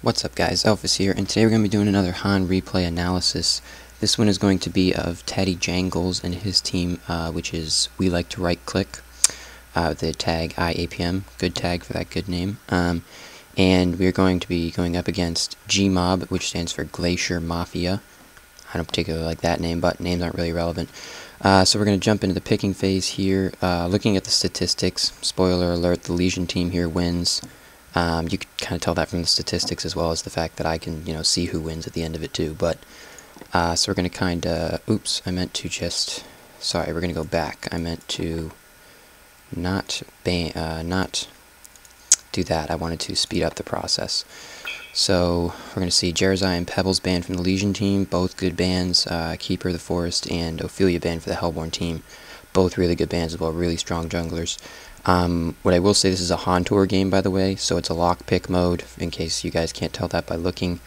What's up guys, Elfis here, and today we're going to be doing another HoN replay analysis. This one is going to be of TattyJangles and his team, which is We Like to Right Click, the tag IAPM, good tag for that good name. And we're going to be going up against Gmob, which stands for Glacier Mafia. I don't particularly like that name, but names aren't really relevant. So we're going to jump into the picking phase here. Looking at the statistics, spoiler alert, the Legion team here wins. You can kind of tell that from the statistics as well as the fact that I can, see who wins at the end of it too. But so we're going to kind of, oops, I meant to just, sorry, we're going to go back. I meant to not do that. I wanted to speed up the process. So we're going to see Jerzai and Pebbles banned from the Legion team, both good bans. Keeper of the Forest and Ophelia banned for the Hellbourne team, both really good bans as well, really strong junglers. What I will say, this is a HonTour game, by the way, so it's a lockpick mode, in case you guys can't tell that by looking.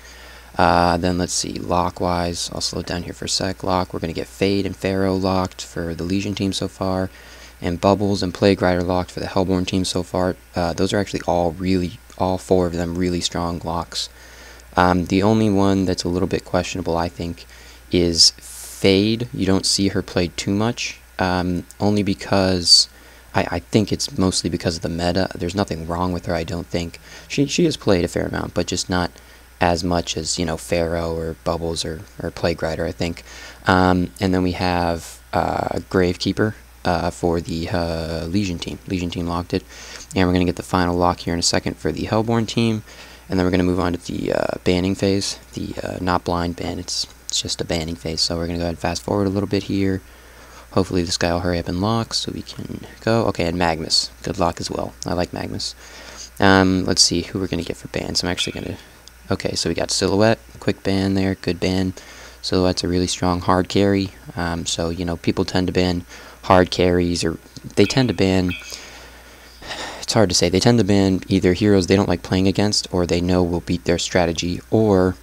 Then let's see, lock-wise, I'll slow it down here for a sec. Lock, we're going to get Fade and Pharaoh locked for the Legion team so far, and Bubbles and Plague Rider locked for the Hellbourne team so far. Those are actually all four of them really strong locks. The only one that's a little bit questionable, I think, is Fade. You don't see her played too much, only because I think it's mostly because of the meta. There's nothing wrong with her, I don't think. She has played a fair amount, but just not as much as, Pharaoh or Bubbles or Plague Rider, I think. And then we have Gravekeeper for the Legion team. Legion team locked it. And we're going to get the final lock here in a second for the Hellbourne team. And then we're going to move on to the banning phase. The not blind ban, it's just a banning phase. So we're going to go ahead and fast forward a little bit here. Hopefully this guy will hurry up and lock so we can go. Okay, and Magnus. Good luck as well. I like Magnus. Let's see who we're going to get for bans. I'm actually going to... Okay, so we got Silhouette. Quick ban there. Good ban. Silhouette's a really strong hard carry. So, people tend to ban hard carries, or they tend to ban... It's hard to say. They tend to ban either heroes they don't like playing against, or they know will beat their strategy, or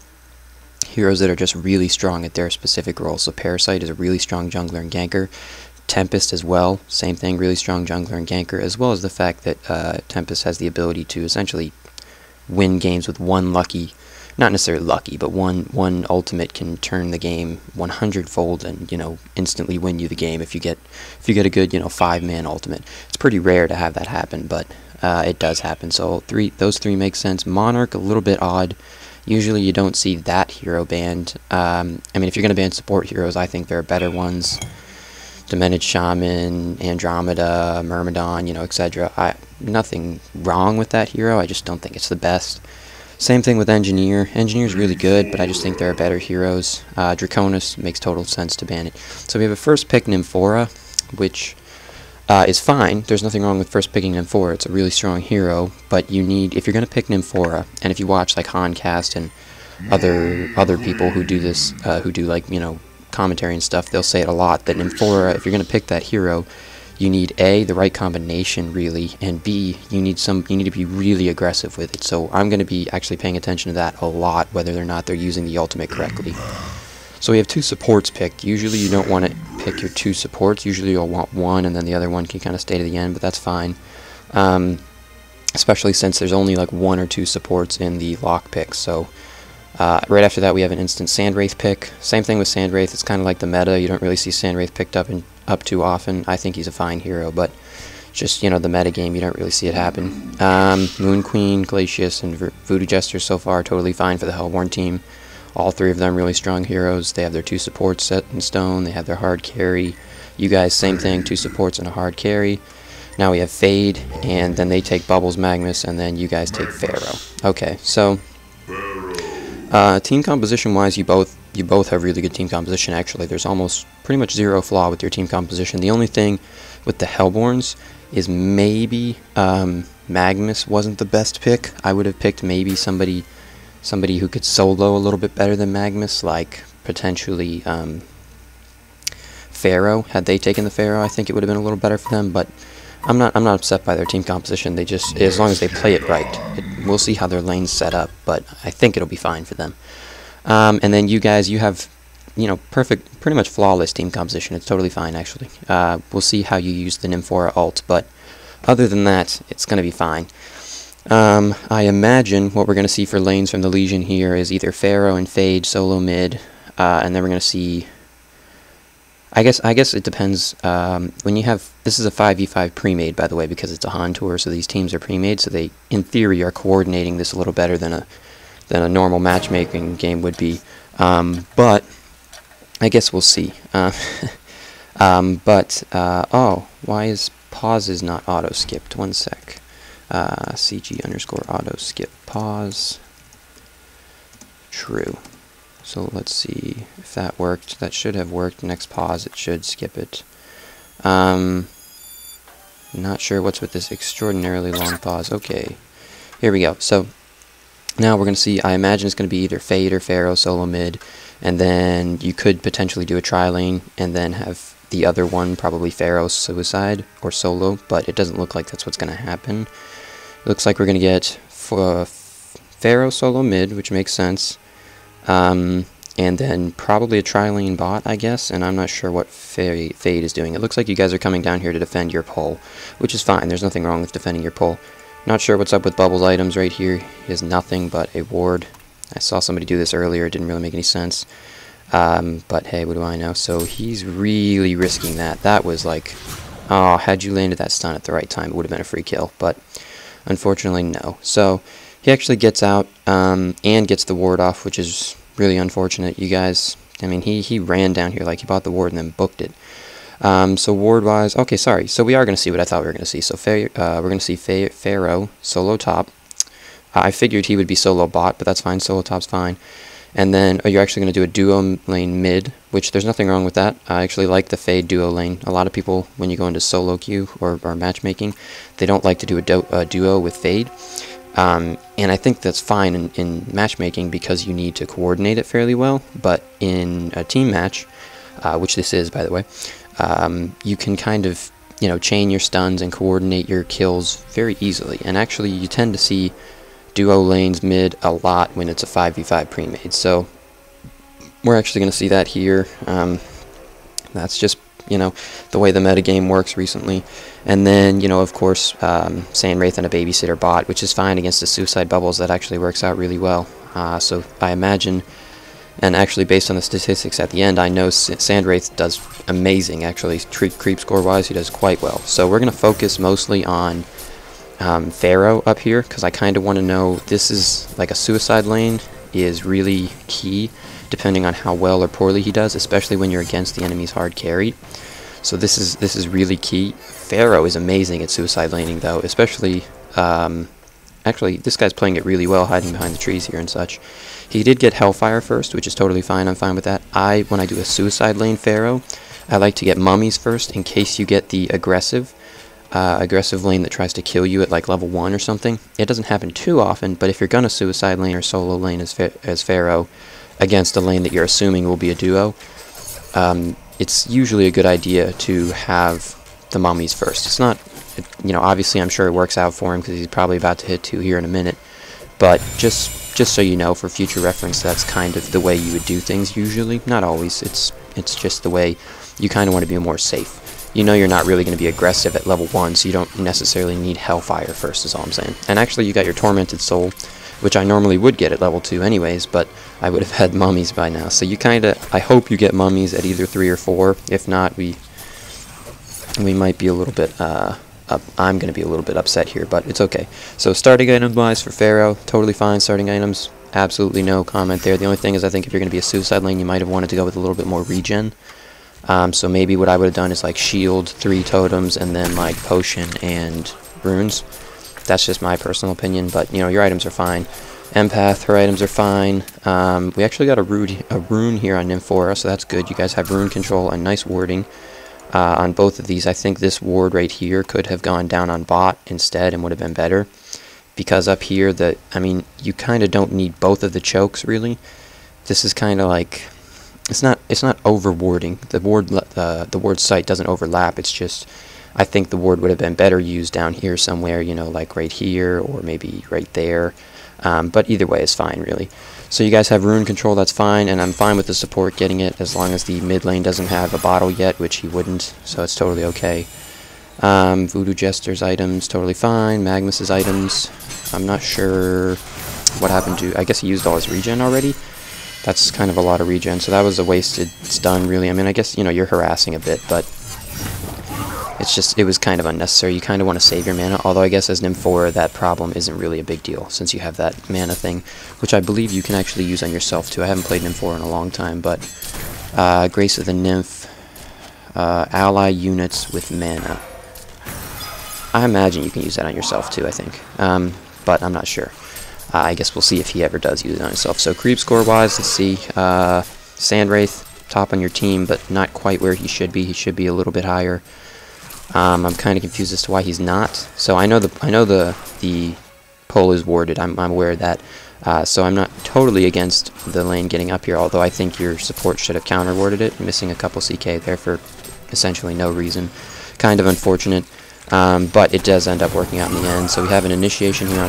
heroes that are just really strong at their specific role. So Parasite is a really strong jungler and ganker. Tempest as well, same thing, really strong jungler and ganker, as well as the fact that Tempest has the ability to essentially win games with one lucky, not necessarily lucky, but one ultimate can turn the game 100-fold and instantly win you the game if you get a good 5-man ultimate. It's pretty rare to have that happen, but it does happen. So those three make sense. Monarch, a little bit odd. Usually you don't see that hero banned. I mean, if you're going to ban support heroes, I think there are better ones. Demented Shaman, Andromeda, Myrmidon, etc. Nothing wrong with that hero, I just don't think it's the best. Same thing with Engineer. Engineer's really good, but I just think there are better heroes. Draconis makes total sense to ban it. So we have a first pick Nymphora, which is fine. There's nothing wrong with first picking Nymphora. It's a really strong hero, but you need, if you're going to pick Nymphora, and if you watch like HonCast and other people who do this, who do commentary and stuff, they'll say it a lot, that Nymphora, if you're going to pick that hero, you need A, the right combination really, and B, you need to be really aggressive with it. So I'm going to be actually paying attention to that a lot, whether or not they're using the ultimate correctly. So we have two supports picked. Usually you don't want to pick your two supports. Usually you'll want one, and then the other one can kind of stay to the end, but that's fine. Especially since there's only like one or two supports in the lock pick. So right after that we have an instant Sandwraith pick. Same thing with Sandwraith. It's kind of like the meta. You don't really see Sandwraith picked up too often. I think he's a fine hero, but just, the meta game, you don't really see it happen. Moon Queen, Glacius, and Voodoo Jester so far totally fine for the Hellbourne team. All three of them really strong heroes. They have their two supports set in stone. They have their hard carry. You guys, same thing, two supports and a hard carry. Now we have Fade, and then they take Bubbles, Magnus, and then you guys take Pharaoh. Okay, so team composition-wise, you both have really good team composition. Actually, there's almost pretty much zero flaw with your team composition. The only thing with the Hellbournes is maybe Magnus wasn't the best pick. I would have picked maybe somebody who could solo a little bit better than Magnus, like potentially Pharaoh. Had they taken the Pharaoh, I think it would have been a little better for them, but I'm not upset by their team composition. They just, as long as they play it right, we'll see how their lane's set up, but I think it'll be fine for them. And then you guys, you have, perfect, pretty much flawless team composition. It's totally fine, actually. We'll see how you use the Nymphora ult, but other than that, it's going to be fine. I imagine what we're going to see for lanes from the Legion here is either Pharaoh and Fade, solo mid, and then we're going to see... I guess it depends. When you have... This is a 5v5 pre-made, by the way, because it's a HonTour, so these teams are pre-made, so they, in theory, are coordinating this a little better than a normal matchmaking game would be. But I guess we'll see. Oh, why is pauses not auto-skipped? One sec. CG_auto-skip pause. True. So let's see if that worked. That should have worked. Next pause, it should skip it. Not sure what's with this extraordinarily long pause. Okay, here we go. So now we're going to see, I imagine it's going to be either Fade or Pharaoh solo mid, and then you could potentially do a tri-lane and then have the other one, probably Pharaoh suicide or solo, but it doesn't look like that's what's going to happen. It looks like we're going to get Pharaoh solo mid, which makes sense. And then probably a tri-lane bot, I guess, and I'm not sure what Fade is doing. It looks like you guys are coming down here to defend your pole, which is fine. There's nothing wrong with defending your pole. Not sure what's up with Bubbles' items right here. He has nothing but a ward. I saw somebody do this earlier. It didn't really make any sense. But hey, what do I know? So he's really risking that. That was like, oh, had you landed that stun at the right time, it would have been a free kill. But unfortunately, no. So he actually gets out and gets the ward off, which is really unfortunate. You guys, I mean, he ran down here, like he bought the ward and then booked it. So ward-wise, okay, sorry. So we are going to see what I thought we were going to see. So we're going to see Pharaoh solo top. I figured he would be solo bot, but that's fine. Solo top's fine. And then you're actually going to do a duo lane mid, which there's nothing wrong with that. I actually like the Fade duo lane. A lot of people, when you go into solo queue or matchmaking, they don't like to do a duo with Fade. And I think that's fine in matchmaking because you need to coordinate it fairly well. But in a team match, which this is, by the way, you can kind of, chain your stuns and coordinate your kills very easily. And actually, you tend to see duo lanes mid a lot when it's a 5v5 pre-made. So we're actually going to see that here. That's just, the way the metagame works recently. And then, of course, Sandwraith and a babysitter bot, which is fine against the suicide bubbles. That actually works out really well. So I imagine, and actually based on the statistics at the end, I know Sandwraith does amazing, actually. Creep score-wise, he does quite well. So we're going to focus mostly on Pharaoh up here, because I kind of want to know, this is like a suicide lane is really key, depending on how well or poorly he does, especially when you're against the enemy's hard carry. So this is really key. Pharaoh is amazing at suicide laning, though, especially, actually, this guy's playing it really well, hiding behind the trees here and such. He did get Hellfire first, which is totally fine. I'm fine with that. When I do a suicide lane Pharaoh, I like to get mummies first, in case you get the aggressive lane that tries to kill you at like level 1 or something. It doesn't happen too often, but if you're gonna suicide lane or solo lane as Pharaoh against a lane that you're assuming will be a duo, it's usually a good idea to have the mummies first. It's not, obviously I'm sure it works out for him because he's probably about to hit 2 here in a minute, but just so you know, for future reference, that's kind of the way you would do things usually. Not always. It's just the way you kind of want to be more safe. You're not really going to be aggressive at level 1, so you don't necessarily need Hellfire first, is all I'm saying. And actually, you got your Tormented Soul, which I normally would get at level 2 anyways, but I would have had mummies by now. So you kind of, I hope you get mummies at either 3 or 4. If not, we might be a little bit, I'm going to be a little bit upset here, but it's okay. So starting items-wise for Pharaoh, totally fine. Starting items, absolutely no comment there. The only thing is, I think if you're going to be a suicide lane, you might have wanted to go with a little bit more regen. So maybe what I would have done is like shield, 3 totems, and then like potion and runes. That's just my personal opinion, but your items are fine. Empath, her items are fine. We actually got a rune here on Nymphora, so that's good. You guys have rune control and nice warding on both of these. I think this ward right here could have gone down on bot instead and would have been better, because up here, you kind of don't need both of the chokes really. This is kind of like, it's not over warding. The ward site doesn't overlap. It's just, I think the ward would have been better used down here somewhere, like right here or maybe right there. But either way is fine, really. So you guys have rune control, that's fine, and I'm fine with the support getting it as long as the mid lane doesn't have a bottle yet, which he wouldn't, so it's totally okay. Voodoo Jester's items, totally fine. Magnus's items, I'm not sure what happened to... I guess he used all his regen already. That's kind of a lot of regen, so that was a wasted stun, really. I mean, I guess, you know, you're harassing a bit, but it's just, it was kind of unnecessary. You kind of want to save your mana, although I guess as Nymphora, that problem isn't really a big deal, since you have that mana thing, which I believe you can actually use on yourself, too. I haven't played Nymphora in a long time, but Grace of the Nymph, ally units with mana. I imagine you can use that on yourself, too, I think, but I'm not sure. I guess we'll see if he ever does use it on himself. So creep score-wise, let's see. Sandwraith, top on your team, but not quite where he should be. He should be a little bit higher. I'm kind of confused as to why he's not. So I know the poll is warded. I'm aware of that. So I'm not totally against the lane getting up here, although I think your support should have counter-warded it, missing a couple CK there for essentially no reason. Kind of unfortunate. But it does end up working out in the end. So we have an initiation here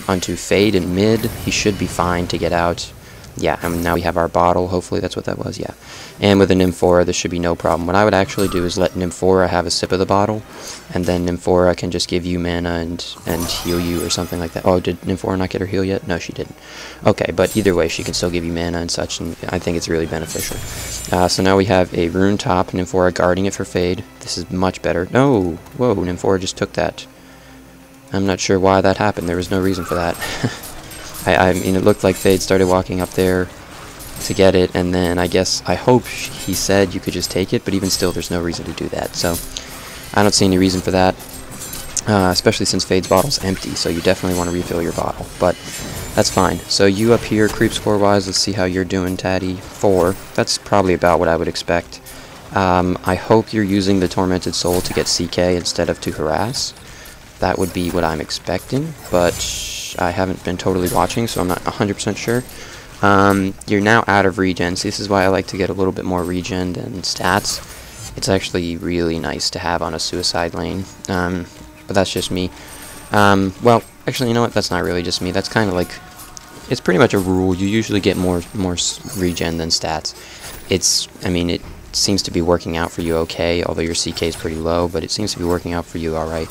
onto Fade in mid. He should be fine to get out. Yeah, and now we have our bottle. Hopefully that's what that was, yeah. And with a Nymphora, this should be no problem. What I would actually do is let Nymphora have a sip of the bottle, and then Nymphora can just give you mana and heal you or something like that. Oh, did Nymphora not get her heal yet? No, she didn't. Okay, but either way, she can still give you mana and such, and I think it's really beneficial. So now we have a rune top, Nymphora guarding it for Fade. This is much better. No! Whoa, Nymphora just took that. I'm not sure why that happened. There was no reason for that. I mean, it looked like Fade started walking up there to get it, and then I hope he said you could just take it, but even still, there's no reason to do that. So I don't see any reason for that, especially since Fade's bottle's empty, so you definitely want to refill your bottle, but that's fine. So you up here, creep score-wise, let's see how you're doing, Tatty. 4. That's probably about what I would expect. I hope you're using the Tormented Soul to get CK instead of to harass. That would be what I'm expecting, but I haven't been totally watching, so I'm not 100% sure. You're now out of regen, so this is why I like to get a little bit more regen than stats. It's actually really nice to have on a suicide lane, but that's just me. Well, actually, you know what? That's not really just me. That's kind of like, it's pretty much a rule. You usually get more regen than stats. I mean, it seems to be working out for you okay, although your CK is pretty low, but it seems to be working out for you alright.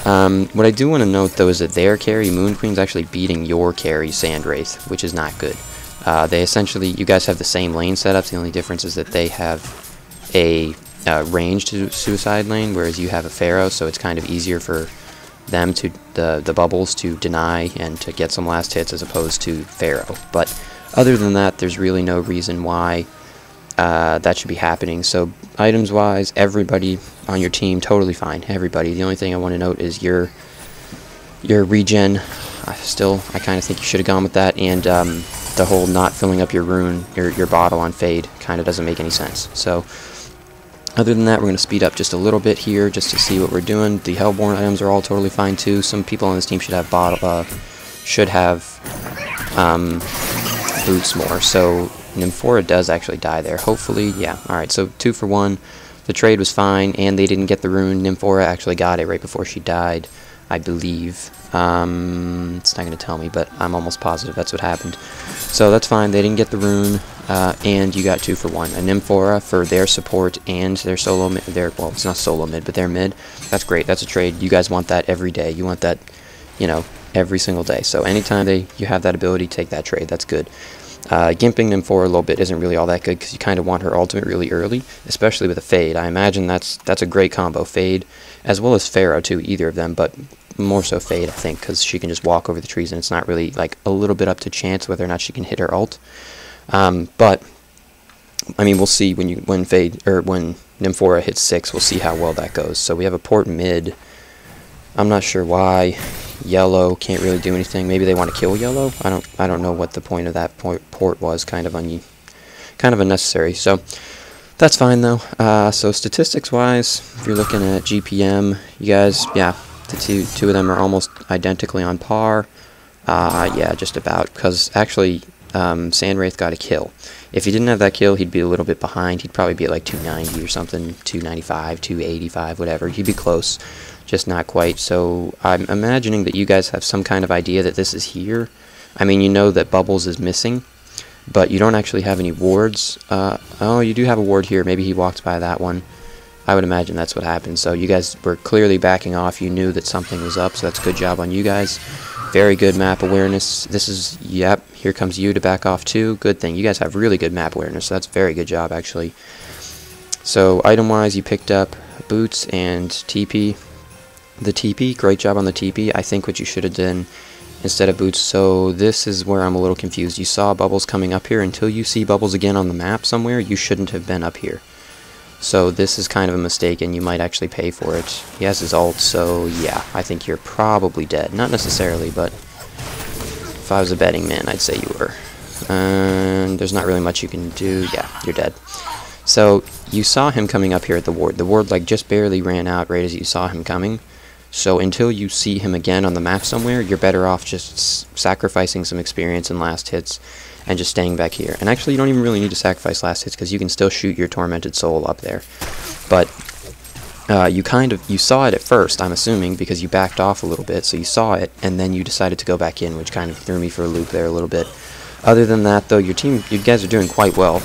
What I do want to note, though, is that their carry, Moon Queen's actually beating your carry, Sandwraith, which is not good. They essentially, you guys have the same lane setups, the only difference is that they have a range to Suicide Lane, whereas you have a Pharaoh, so it's kind of easier for them to, the bubbles to deny and to get some last hits as opposed to Pharaoh. But other than that, there's really no reason why that should be happening. So items-wise, everybody on your team, totally fine. Everybody. The only thing I want to note is your regen. I kind of think you should have gone with that, and the whole not filling up your rune, your bottle on Fade, kind of doesn't make any sense. So other than that, we're going to speed up just a little bit here just to see what we're doing. The hellbourne items are all totally fine too. Some people on this team should have boots more. So Nymphora does actually die there. Hopefully, yeah. Alright, so 2 for 1. The trade was fine, and they didn't get the rune. Nymphora actually got it right before she died, I believe. It's not going to tell me, but I'm almost positive that's what happened. So that's fine. They didn't get the rune, and you got 2 for 1. A Nymphora for their support and their solo mid. Well, it's not solo mid, but their mid. That's great. That's a trade. You guys want that every day. You want that, you know, every single day. So anytime you have that ability, take that trade. That's good. Gimping Nymphora a little bit isn't really all that good because you kind of want her ultimate really early, especially with a Fade. I imagine that's a great combo, Fade, as well as Pharaoh too, either of them, but more so Fade, I think, because she can just walk over the trees and it's not really like a little bit up to chance whether or not she can hit her ult. But I mean, we'll see when Nymphora hits 6, we'll see how well that goes. So we have a port mid. I'm not sure why. Yellow can't really do anything. Maybe they want to kill yellow. I don't know what the point of that port was. Kind of unnecessary. So that's fine though. So statistics wise, if you're looking at GPM, you guys, yeah, the two of them are almost identically on par. Yeah, just about. Because actually, Sandwraith got a kill. If he didn't have that kill, he'd be a little bit behind. He'd probably be at like 290 or something, 295, 285, whatever. He'd be close. Just not quite. So I'm imagining that you guys have some kind of idea that this is here. I mean, you know that Bubbles is missing, but you don't actually have any wards. Oh, you do have a ward here. Maybe he walked by that one. I would imagine that's what happened. So you guys were clearly backing off. You knew that something was up, so that's a good job on you guys. Very good map awareness. This is, yep, here comes you to back off too. Good thing. You guys have really good map awareness, so that's very good job, actually. So, item-wise, you picked up boots and TP. The TP, great job on the TP. I think what you should have done instead of boots, so this is where I'm a little confused. You saw bubbles coming up here. Until you see bubbles again on the map somewhere, you shouldn't have been up here. So this is kind of a mistake, and you might actually pay for it. He has his ult, so yeah, I think you're probably dead. Not necessarily, but if I was a betting man, I'd say you were. And there's not really much you can do. Yeah, you're dead. So you saw him coming up here at the ward. The ward like just barely ran out right as you saw him coming. So until you see him again on the map somewhere, you're better off just sacrificing some experience and last hits and just staying back here. And actually, you don't even really need to sacrifice last hits because you can still shoot your Tormented Soul up there. But you saw it at first, I'm assuming, because you backed off a little bit. So you saw it, and then you decided to go back in, which kind of threw me for a loop there a little bit. Other than that, though, you guys are doing quite well.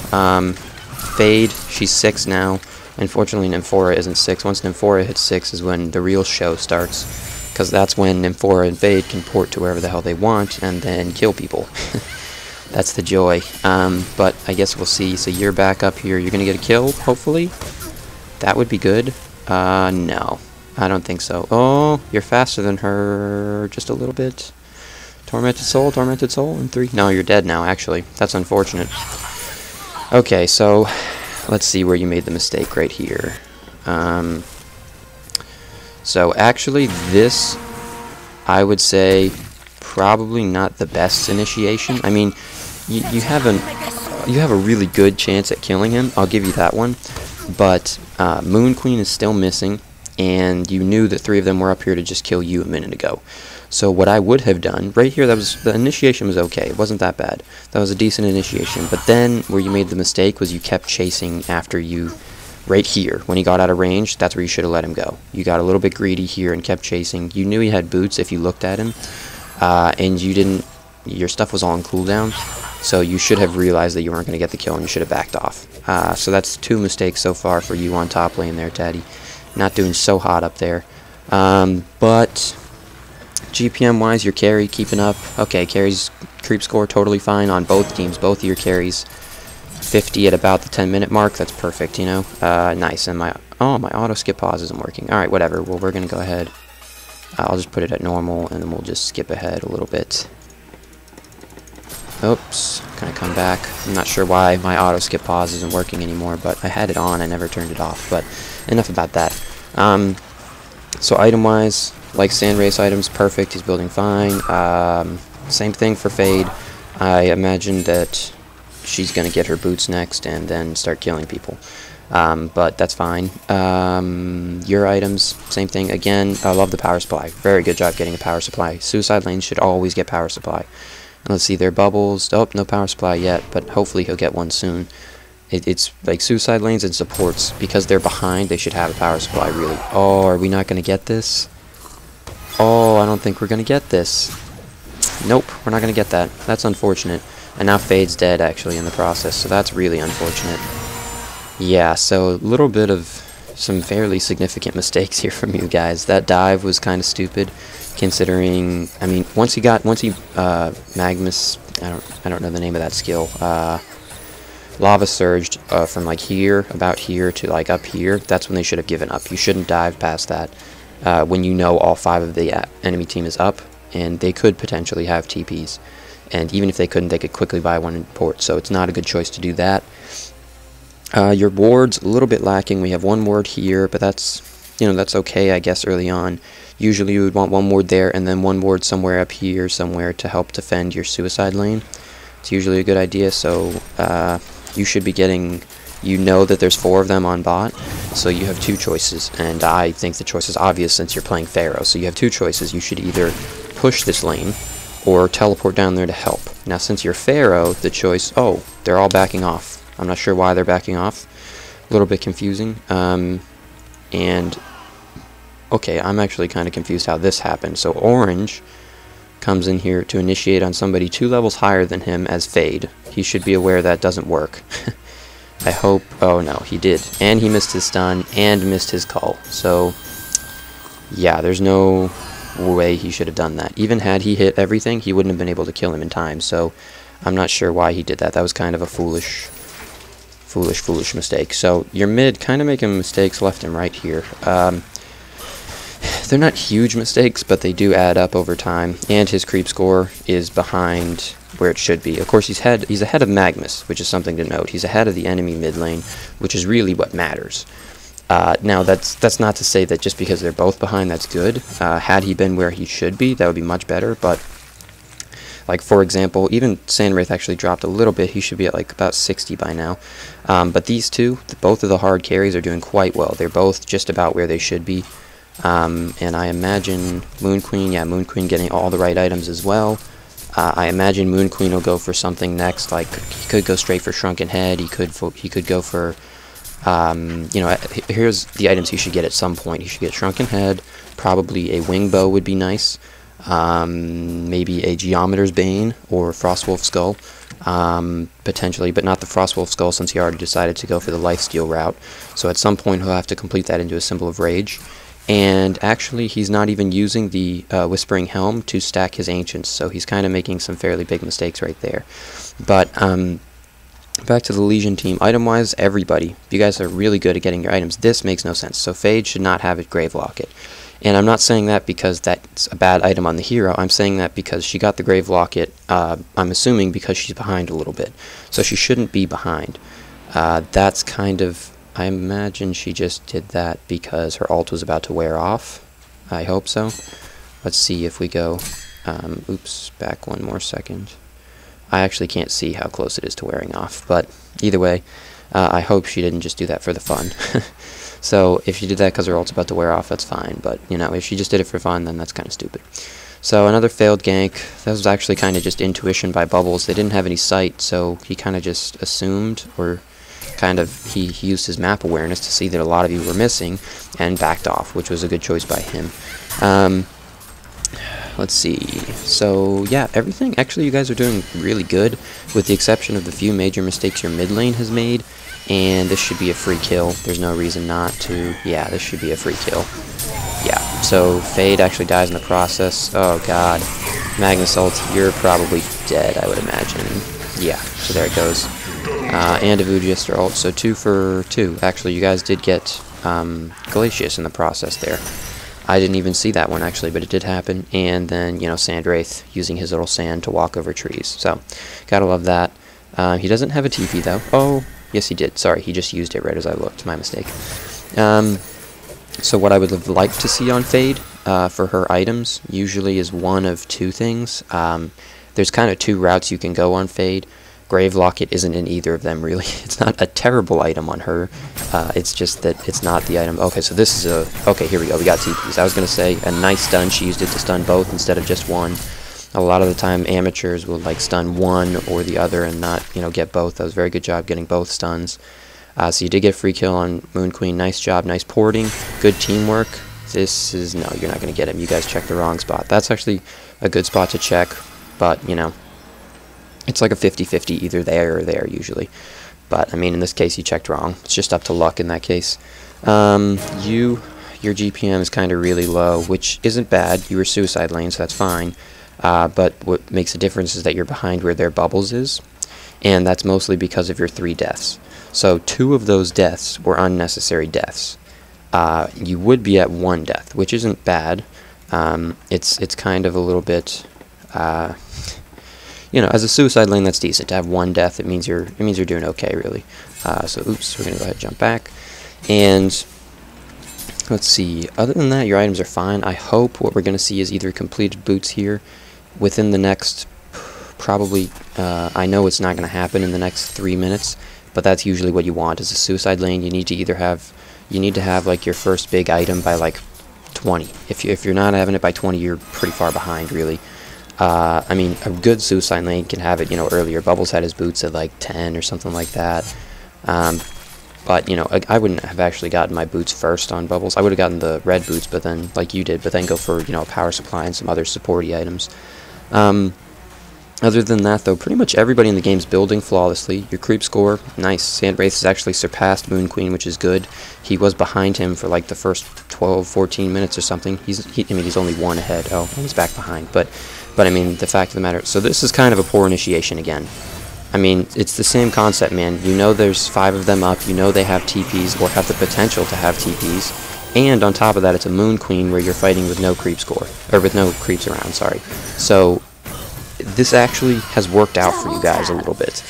Fade, she's 6 now. Unfortunately, Nymphora isn't 6. Once Nymphora hits 6 is when the real show starts, because that's when Nymphora and Fade can port to wherever the hell they want and then kill people. That's the joy. But I guess we'll see. So you're back up here. You're going to get a kill, hopefully. That would be good. No. I don't think so. Oh, you're faster than her just a little bit. Tormented Soul in 3. No, you're dead now, actually. That's unfortunate. Okay, so let's see where you made the mistake right here. So actually this, I would say, probably not the best initiation. I mean, you have a really good chance at killing him, I'll give you that one, but Moon Queen is still missing, and you knew that 3 of them were up here to just kill you a minute ago. So what I would have done, right here, the initiation was okay, it wasn't that bad. That was a decent initiation, but then where you made the mistake was you kept chasing after you, right here, when he got out of range, that's where you should have let him go. You got a little bit greedy here and kept chasing. You knew he had boots if you looked at him, and you didn't, your stuff was all on cooldown, so you should have realized that you weren't going to get the kill and you should have backed off. So that's 2 mistakes so far for you on top lane there, Tatty. Not doing so hot up there. But GPM-wise, your carry keeping up. Okay, carries creep score totally fine on both teams. Both of your carries 50 at about the 10-minute mark. That's perfect, you know. Nice. And my auto skip pause isn't working. All right, whatever. Well, we're gonna go ahead. I'll just put it at normal, and then we'll just skip ahead a little bit. Oops. Gonna come back. I'm not sure why my auto skip pause isn't working anymore, but I had it on. I never turned it off. But enough about that. So item-wise, like Sand Race items, perfect. He's building fine. Same thing for Fade. I imagine that she's going to get her boots next and then start killing people. But that's fine. Your items, same thing. Again, I love the power supply. Very good job getting a power supply. Suicide lanes should always get power supply. And let's see, their bubbles. Oh, no power supply yet, but hopefully he'll get one soon. It's like suicide lanes and supports. Because they're behind, they should have a power supply, really. Oh, are we not going to get this? Oh, I don't think we're going to get this. Nope, we're not going to get that. That's unfortunate. And now Fade's dead, actually, in the process, so that's really unfortunate. Yeah, so a little bit of some fairly significant mistakes here from you guys. That dive was kind of stupid, considering, I mean, once he Magmus, I don't know the name of that skill, Lava Surged from like here, about here, to like up here, that's when they should have given up. You shouldn't dive past that when you know all 5 of the enemy team is up, and they could potentially have TPs. And even if they couldn't, they could quickly buy one in port, so it's not a good choice to do that. Your ward's a little bit lacking. We have 1 ward here, but that's, you know, that's okay, I guess, early on. Usually you would want 1 ward there, and then 1 ward somewhere up here, somewhere to help defend your suicide lane. It's usually a good idea, so you should be getting, you know that there's 4 of them on bot, so you have 2 choices, and I think the choice is obvious since you're playing Pharaoh, so you have 2 choices. You should either push this lane, or teleport down there to help. Now since you're Pharaoh, the choice, oh, they're all backing off. I'm not sure why they're backing off. A little bit confusing. And, okay, I'm actually kind of confused how this happened. So Orange comes in here to initiate on somebody 2 levels higher than him as Fade. He should be aware that doesn't work. I hope, oh no, he did. And he missed his stun, and missed his call. So, yeah, there's no way he should have done that. Even had he hit everything, he wouldn't have been able to kill him in time, so I'm not sure why he did that. That was kind of a foolish mistake. So your mid kind of making mistakes left and right here. They're not huge mistakes, but they do add up over time, and his creep score is behind where it should be. Of course, he's ahead of Magnus, which is something to note. He's ahead of the enemy mid lane, which is really what matters. Now, that's not to say that just because they're both behind, that's good. Had he been where he should be, that would be much better, but like, for example, even Sandwraith actually dropped a little bit. He should be at, like, about 60 by now. But these two, both of the hard carries are doing quite well. They're both just about where they should be. And I imagine Moon Queen getting all the right items as well. I imagine Moon Queen will go for something next, like, he could go straight for Shrunken Head. He could go for, you know, here's the items he should get at some point. He should get Shrunken Head. Probably a Wing Bow would be nice. Maybe a Geometer's Bane or Frostwolf Skull, potentially, but not the Frostwolf Skull since he already decided to go for the Lifesteal route. So at some point he'll have to complete that into a Symbol of Rage. And actually he's not even using the Whispering Helm to stack his Ancients, so he's kind of making some fairly big mistakes right there. But back to the Legion team, item-wise, everybody, you guys are really good at getting your items. This makes no sense. So Fade should not have a Grave Locket. And I'm not saying that because that's a bad item on the hero. I'm saying that because she got the Grave Locket, I'm assuming because she's behind a little bit. So she shouldn't be behind. That's kind of... I imagine she just did that because her ult was about to wear off. I hope so. Let's see if we go... oops, back one more second. I actually can't see how close it is to wearing off. But either way, I hope she didn't just do that for the fun. So if she did that because her ult's about to wear off, that's fine. But, you know, if she just did it for fun, then that's kind of stupid. So another failed gank. That was actually kind of just intuition by Bubbles. They didn't have any sight, so he kind of just assumed, or kind of, he used his map awareness to see that a lot of you were missing, and backed off, which was a good choice by him. Let's see. So, yeah, everything, actually, you guys are doing really good, with the exception of the few major mistakes your mid lane has made. And this should be a free kill. There's no reason not to. Yeah, this should be a free kill. Yeah, so Fade actually dies in the process. Oh god. Magnus ult, you're probably dead, I would imagine. Yeah, so there it goes. And a Vugister ult, so 2 for 2. Actually, you guys did get Glacius in the process there. I didn't even see that one, actually, but it did happen. And then, you know, Sandwraith using his little sand to walk over trees. So, gotta love that. He doesn't have a TP, though. Oh... yes, he did. Sorry, he just used it right as I looked. My mistake. So what I would have liked to see on Fade for her items usually is one of two things. There's kind of two routes you can go on Fade. Grave Locket isn't in either of them, really. It's not a terrible item on her. It's just that it's not the item. Okay, so this is a... okay, here we go. We got TPs. I was going to say a nice stun. She used it to stun both instead of just one. A lot of the time, amateurs will like stun one or the other and not, you know, get both. That was a very good job getting both stuns. So you did get a free kill on Moon Queen. Nice job, nice porting, good teamwork. This is, no, you're not going to get him. You guys checked the wrong spot. That's actually a good spot to check, but, you know, it's like a 50-50 either there or there usually. But, I mean, in this case, you checked wrong. It's just up to luck in that case. Your GPM is kind of really low, which isn't bad. You were suicide lane, so that's fine. But what makes a difference is that you're behind where their Bubbles is, and that's mostly because of your 3 deaths. So 2 of those deaths were unnecessary deaths. You would be at 1 death, which isn't bad. It's kind of a little bit, you know, as a suicide lane, that's decent. To have 1 death, it means you're doing okay, really. So oops, we're gonna go ahead and jump back, and let's see. Other than that, your items are fine. I hope what we're gonna see is either completed boots here within the next, probably, I know it's not going to happen in the next 3 minutes, but that's usually what you want. As a suicide lane, you need to either have, like your first big item by like 20. If you're not having it by 20, you're pretty far behind, really. I mean, a good suicide lane can have it, you know, earlier. Bubbles had his boots at like 10 or something like that. But, you know, I wouldn't have actually gotten my boots first on Bubbles. I would have gotten the red boots, but then, like you did, but then go for, you know, a power supply and some other supporty items. Other than that, though, pretty much everybody in the game's building flawlessly. Your creep score, nice. Sandwraith has actually surpassed Moon Queen, which is good. He was behind him for like the first 12, 14 minutes or something. I mean, he's only one ahead. Oh, he's back behind. But I mean, the fact of the matter. So this is kind of a poor initiation again. I mean, it's the same concept, man. You know there's 5 of them up. You know they have TPs or have the potential to have TPs. And on top of that, it's a Moon Queen where you're fighting with no creep score, or with no creeps around. Sorry. So this actually has worked out for you guys a little bit.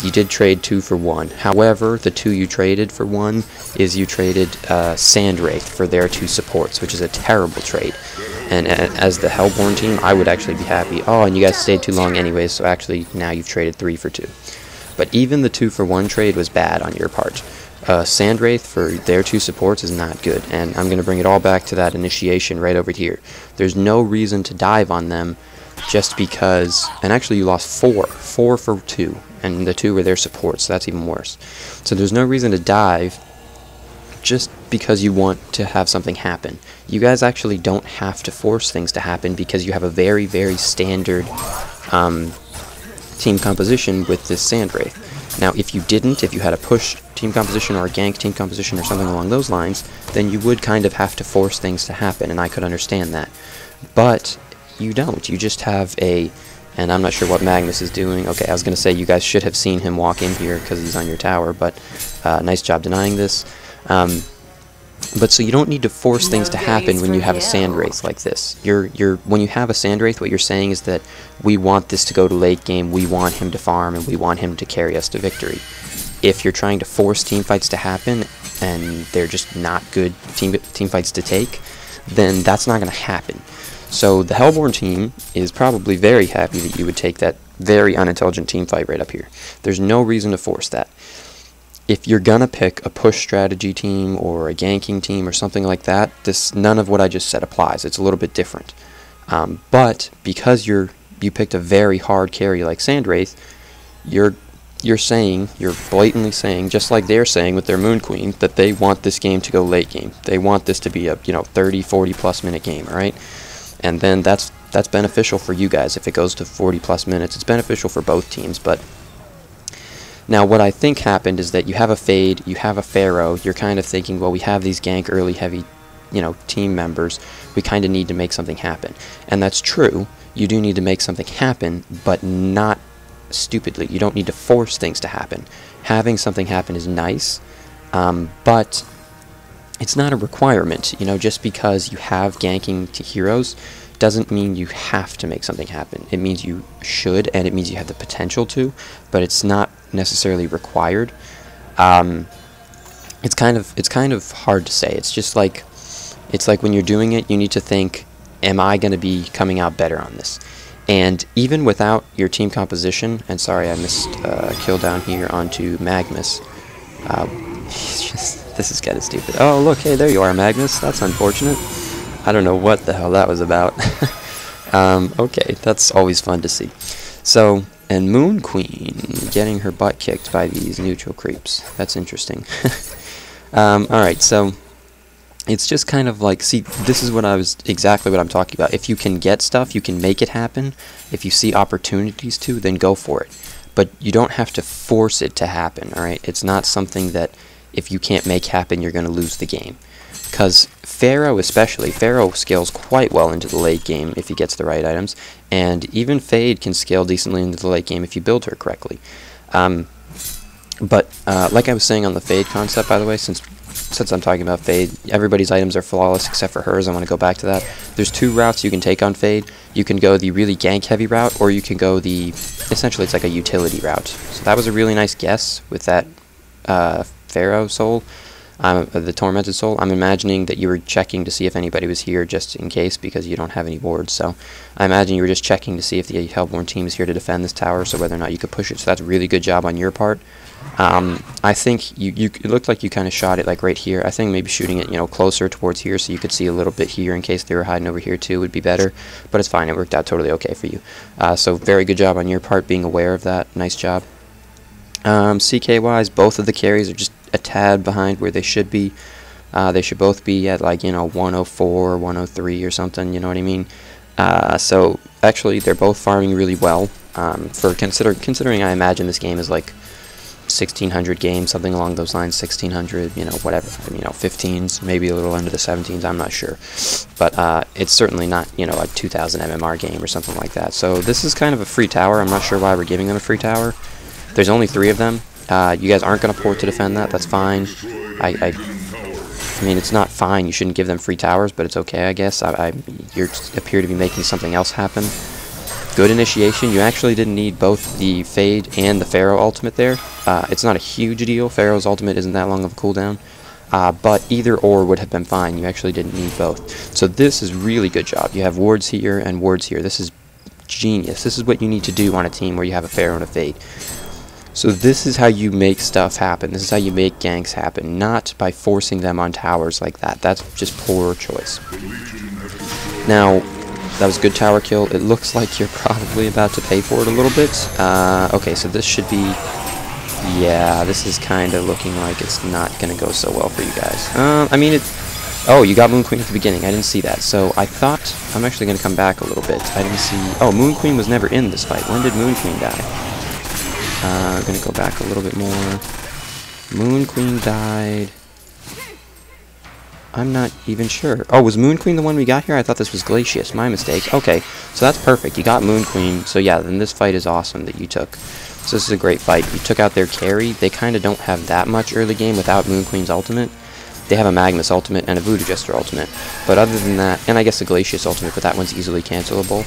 You did trade 2 for 1. However, the 2 you traded for 1 is you traded Sandwraith for their 2 supports, which is a terrible trade. And as the Hellbourne team, I would actually be happy. Oh, and you guys stayed too long anyways, so actually now you've traded 3 for 2. But even the 2 for 1 trade was bad on your part. Sandwraith for their 2 supports is not good, and I'm going to bring it all back to that initiation right over here. There's no reason to dive on them just because, and actually you lost 4 for 2, and the 2 were their supports, so that's even worse. So there's no reason to dive just because you want to have something happen. You guys actually don't have to force things to happen because you have a very, very standard team composition with this Sandwraith. Now, if you didn't, if you had a push team composition or a gank team composition or something along those lines, then you would kind of have to force things to happen, and I could understand that. But you don't. You just have a, and I'm not sure what Magnus is doing. Okay, I was going to say you guys should have seen him walk in here because he's on your tower, but nice job denying this. But so you don't need to force things to happen when you have a Sandwraith like this. When you have a Sandwraith, what you're saying is that we want this to go to late game, we want him to farm, and we want him to carry us to victory. If you're trying to force teamfights to happen, and they're just not good teamfights to take, then that's not going to happen. So the Hellbourne team is probably very happy that you would take that very unintelligent team fight right up here. There's no reason to force that. If you're gonna pick a push strategy team or a ganking team or something like that, none of what I just said applies. It's a little bit different. But because you picked a very hard carry like Sandwraith, you're blatantly saying, just like they're saying with their Moon Queen, that they want this game to go late game. They want this to be a 30, 40 plus minute game, alright? And then that's beneficial for you guys. If it goes to 40 plus minutes, it's beneficial for both teams. But now what I think happened is that you have a Fade, you have a Pharaoh, you're kind of thinking, well, we have these gank early heavy team members, we kind of need to make something happen. And that's true, you do need to make something happen, but not stupidly. You don't need to force things to happen. Having something happen is nice, but it's not a requirement. Just because you have ganking to heroes doesn't mean you have to make something happen. It means you should, and it means you have the potential to, but it's not necessarily required. It's kind of hard to say. It's like when you're doing it, you need to think, am I going to be coming out better on this? And even without your team composition, and sorry I missed a kill down here onto Magnus. This is kind of stupid. Oh look, hey, there you are, Magnus. That's unfortunate. I don't know what the hell that was about. Okay, that's always fun to see. So, and Moon Queen getting her butt kicked by these neutral creeps. That's interesting. Alright, so it's just kind of like, see, this is exactly what I'm talking about. If you can get stuff, you can make it happen. If you see opportunities to, then go for it. But you don't have to force it to happen, alright? It's not something that if you can't make happen, you're going to lose the game. Because Pharaoh especially, Pharaoh scales quite well into the late game if he gets the right items, and even Fade can scale decently into the late game if you build her correctly. But like I was saying on the Fade concept, by the way, since I'm talking about Fade, everybody's items are flawless except for hers. I want to go back to that. There's 2 routes you can take on Fade. You can go the really gank heavy route, or you can go essentially it's like a utility route. So that was a really nice guess with that Pharaoh soul. The Tormented Soul. I'm imagining that you were checking to see if anybody was here just in case, because you don't have any wards. So I imagine you were just checking to see if the Hellbourne team is here to defend this tower, so whether or not you could push it. So that's a really good job on your part. I think it looked like you kind of shot it like right here. I think maybe shooting it closer towards here so you could see a little bit here in case they were hiding over here too would be better. But it's fine. It worked out totally okay for you. So very good job on your part being aware of that. Nice job. CK-wise, both of the carries are just a tad behind where they should be. They should both be at like 104 or 103 or something, you know what I mean? So actually, they're both farming really well. For considering, I imagine this game is like 1600 games, something along those lines, 1600, you know, whatever, you know, 15s, maybe a little under the 17s, I'm not sure. But it's certainly not, you know, a 2000 MMR game or something like that. So this is kind of a free tower. I'm not sure why we're giving them a free tower. There's only 3 of them. You guys aren't going to port to defend that. That's fine. I mean, it's not fine. You shouldn't give them free towers, but it's okay, I guess. You appear to be making something else happen. Good initiation. You actually didn't need both the Fade and the Pharaoh ultimate there. It's not a huge deal. Pharaoh's ultimate isn't that long of a cooldown. But either or would have been fine. You actually didn't need both. So this is really good job. You have wards here and wards here. This is genius. This is what you need to do on a team where you have a Pharaoh and a Fade. So this is how you make stuff happen. This is how you make ganks happen, not by forcing them on towers like that. That's just poor choice. Now, that was a good tower kill. It looks like you're probably about to pay for it a little bit. Okay, so this should be... Yeah, this is kind of looking like it's not going to go so well for you guys. I mean, oh, you got Moon Queen at the beginning. I didn't see that. So I thought... I'm actually going to come back a little bit. I didn't see... Oh, Moon Queen was never in this fight. When did Moon Queen die? I'm going to go back a little bit more. Moon Queen died. I'm not even sure. Oh, was Moon Queen the one we got here? I thought this was Glacius. My mistake. Okay, so that's perfect. You got Moon Queen. So yeah, then this fight is awesome that you took. So this is a great fight. You took out their carry. They kind of don't have that much early game without Moon Queen's ultimate. They have a Magnus ultimate and a Voodoo Jester ultimate. But other than that, and I guess a Glacius ultimate, but that one's easily cancelable.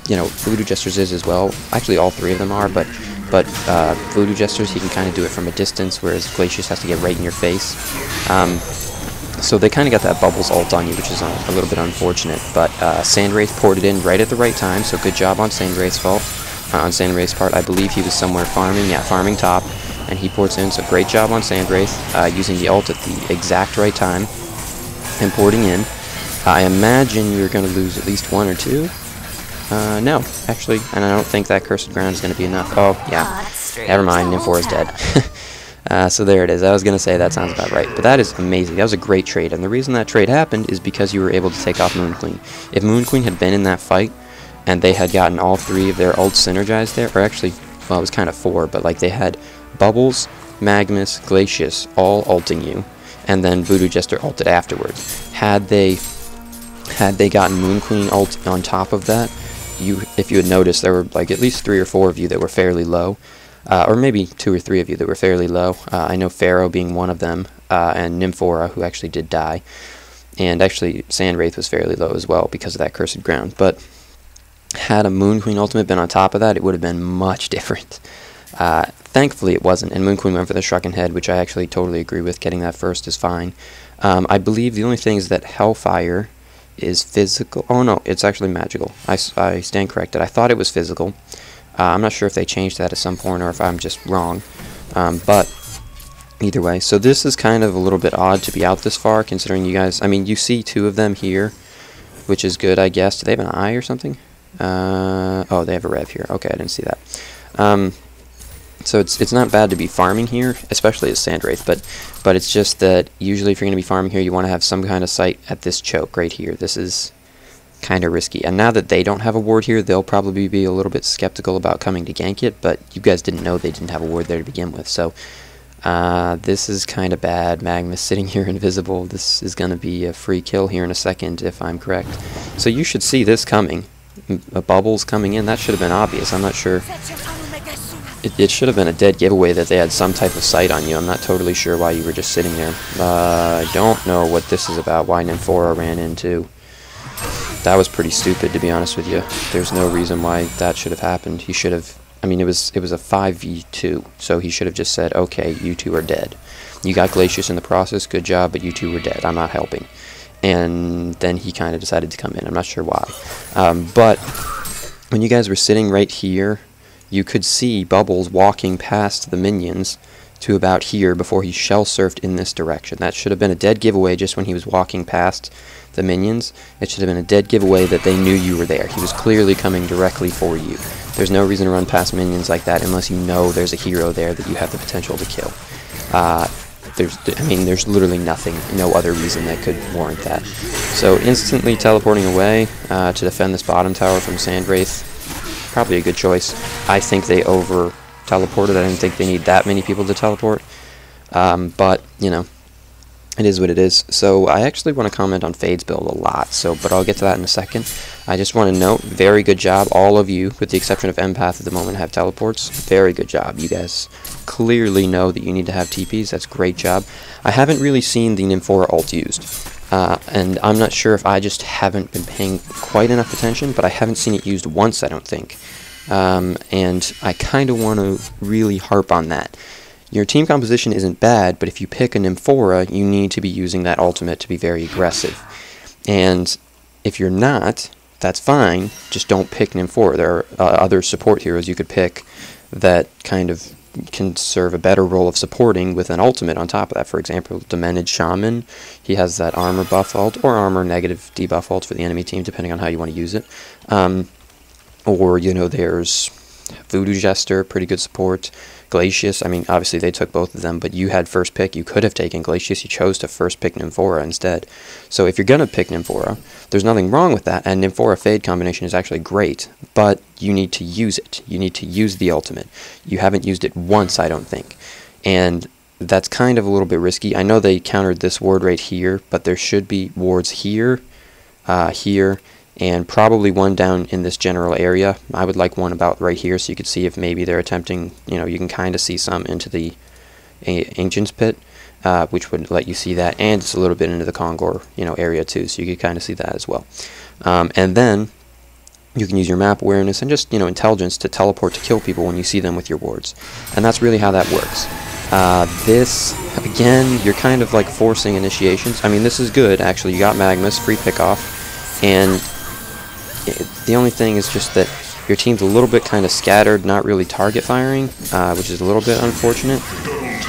You know, Voodoo Jesters is as well. Actually, all 3 of them are, but Voodoo Jesters, he can kind of do it from a distance, whereas Glacius has to get right in your face. So they kind of got that Bubbles ult on you, which is a little bit unfortunate. But Sandwraith ported in right at the right time, so good job on Sandwraith's fault. On Sandwraith's part, I believe he was somewhere farming, yeah, farming top, and he ports in, so great job on Sandwraith, using the ult at the exact right time, and porting in. I imagine you're going to lose at least 1 or 2. No, actually, and I don't think that Cursed Ground is going to be enough. Oh, yeah, never mind, Nymphora's dead. So there it is. I was going to say that sounds about right, but that is amazing. That was a great trade, and the reason that trade happened is because you were able to take off Moon Queen. If Moon Queen had been in that fight, and they had gotten all 3 of their ults synergized there, or actually, well, it was kind of 4, but like they had Bubbles, Magnus, Glacius all ulting you, and then Voodoo Jester ulted afterwards. Had they gotten Moon Queen ult on top of that, if you had noticed, there were like at least 3 or 4 of you that were fairly low, or maybe 2 or 3 of you that were fairly low. I know Pharaoh being one of them, and Nymphora, who actually did die, and actually Sandwraith was fairly low as well because of that Cursed Ground. But had a Moon Queen ultimate been on top of that, it would have been much different. Thankfully it wasn't, and Moon Queen went for the Shrunken Head, which I actually totally agree with. Getting that first is fine. I believe the only thing is that Hellfire is physical. Oh no, it's actually magical. I stand corrected. I thought it was physical. I'm not sure if they changed that at some point or if I'm just wrong. But either way, so this is kind of a little bit odd to be out this far, considering you guys, I mean, you see 2 of them here, which is good, I guess. Do they have an eye or something? Oh, they have a rev here. Okay, I didn't see that. So it's not bad to be farming here, especially as Sandwraith, but it's just that usually if you're going to be farming here, you want to have some kind of sight at this choke right here. This is kind of risky. And now that they don't have a ward here, they'll probably be a little bit skeptical about coming to gank it, but you guys didn't know they didn't have a ward there to begin with. So this is kind of bad. Magnus sitting here invisible. This is going to be a free kill here in a second, if I'm correct. So you should see this coming. Bubbles coming in. That should have been obvious. I'm not sure. It should have been a dead giveaway that they had some type of sight on you. I'm not totally sure why you were just sitting there. I don't know what this is about, why Nymphora ran into. That was pretty stupid, to be honest with you. There's no reason why that should have happened. He should have... I mean, it was a 5v2, so he should have just said, okay, you 2 are dead. You got Glacius in the process, good job, but you 2 were dead. I'm not helping. And then he kind of decided to come in. I'm not sure why. But when you guys were sitting right here, you could see Bubbles walking past the minions to about here before he shell surfed in this direction. That should have been a dead giveaway just when he was walking past the minions. It should have been a dead giveaway that they knew you were there. He was clearly coming directly for you. There's no reason to run past minions like that unless you know there's a hero there that you have the potential to kill. there's literally nothing, no other reason that could warrant that. So instantly teleporting away to defend this bottom tower from Sandwraith, probably a good choice. I think they over teleported. I didn't think they need that many people to teleport, but you know, it is what it is. So I actually want to comment on Fade's build a lot, but I'll get to that in a second. I just want to note, very good job, all of you, with the exception of Empath at the moment, have teleports. Very good job. You guys clearly know that you need to have TPs. That's great job. I haven't really seen the Nymphora ult used, and I'm not sure if I just haven't been paying quite enough attention, but I haven't seen it used once, I don't think. And I kind of want to really harp on that. Your team composition isn't bad, but if you pick a Nymphora, you need to be using that ultimate to be very aggressive. And if you're not, that's fine, just don't pick Nymphora. There are other support heroes you could pick that kind of can serve a better role of supporting with an ultimate on top of that. For example, Demented Shaman, he has that armor buff ult, or armor negative debuff ult for the enemy team, depending on how you want to use it. Or, you know, there's Voodoo Jester, pretty good support. Glacius, I mean, obviously they took both of them, but you had first pick. You could have taken Glacius. You chose to first pick Nymphora instead. So if you're going to pick Nymphora, there's nothing wrong with that, and Nymphora Fade combination is actually great, but you need to use it. You need to use the ultimate. You haven't used it once, I don't think. And that's kind of a little bit risky. I know they countered this ward right here, but there should be wards here, here, and probably one down in this general area. I would like one about right here so you could see if maybe they're attempting, you know, you can kind of see some into the Ancient's Pit, which would let you see that, and it's a little bit into the Kongor, you know, area too, so you could kind of see that as well. And then you can use your map awareness and just, you know, intelligence to teleport to kill people when you see them with your wards. And that's really how that works. This, again, you're kind of like forcing initiations. I mean, this is good, actually. You got Magmas, free pickoff, and the only thing is just that your team's a little bit kind of scattered, not really target firing, which is a little bit unfortunate.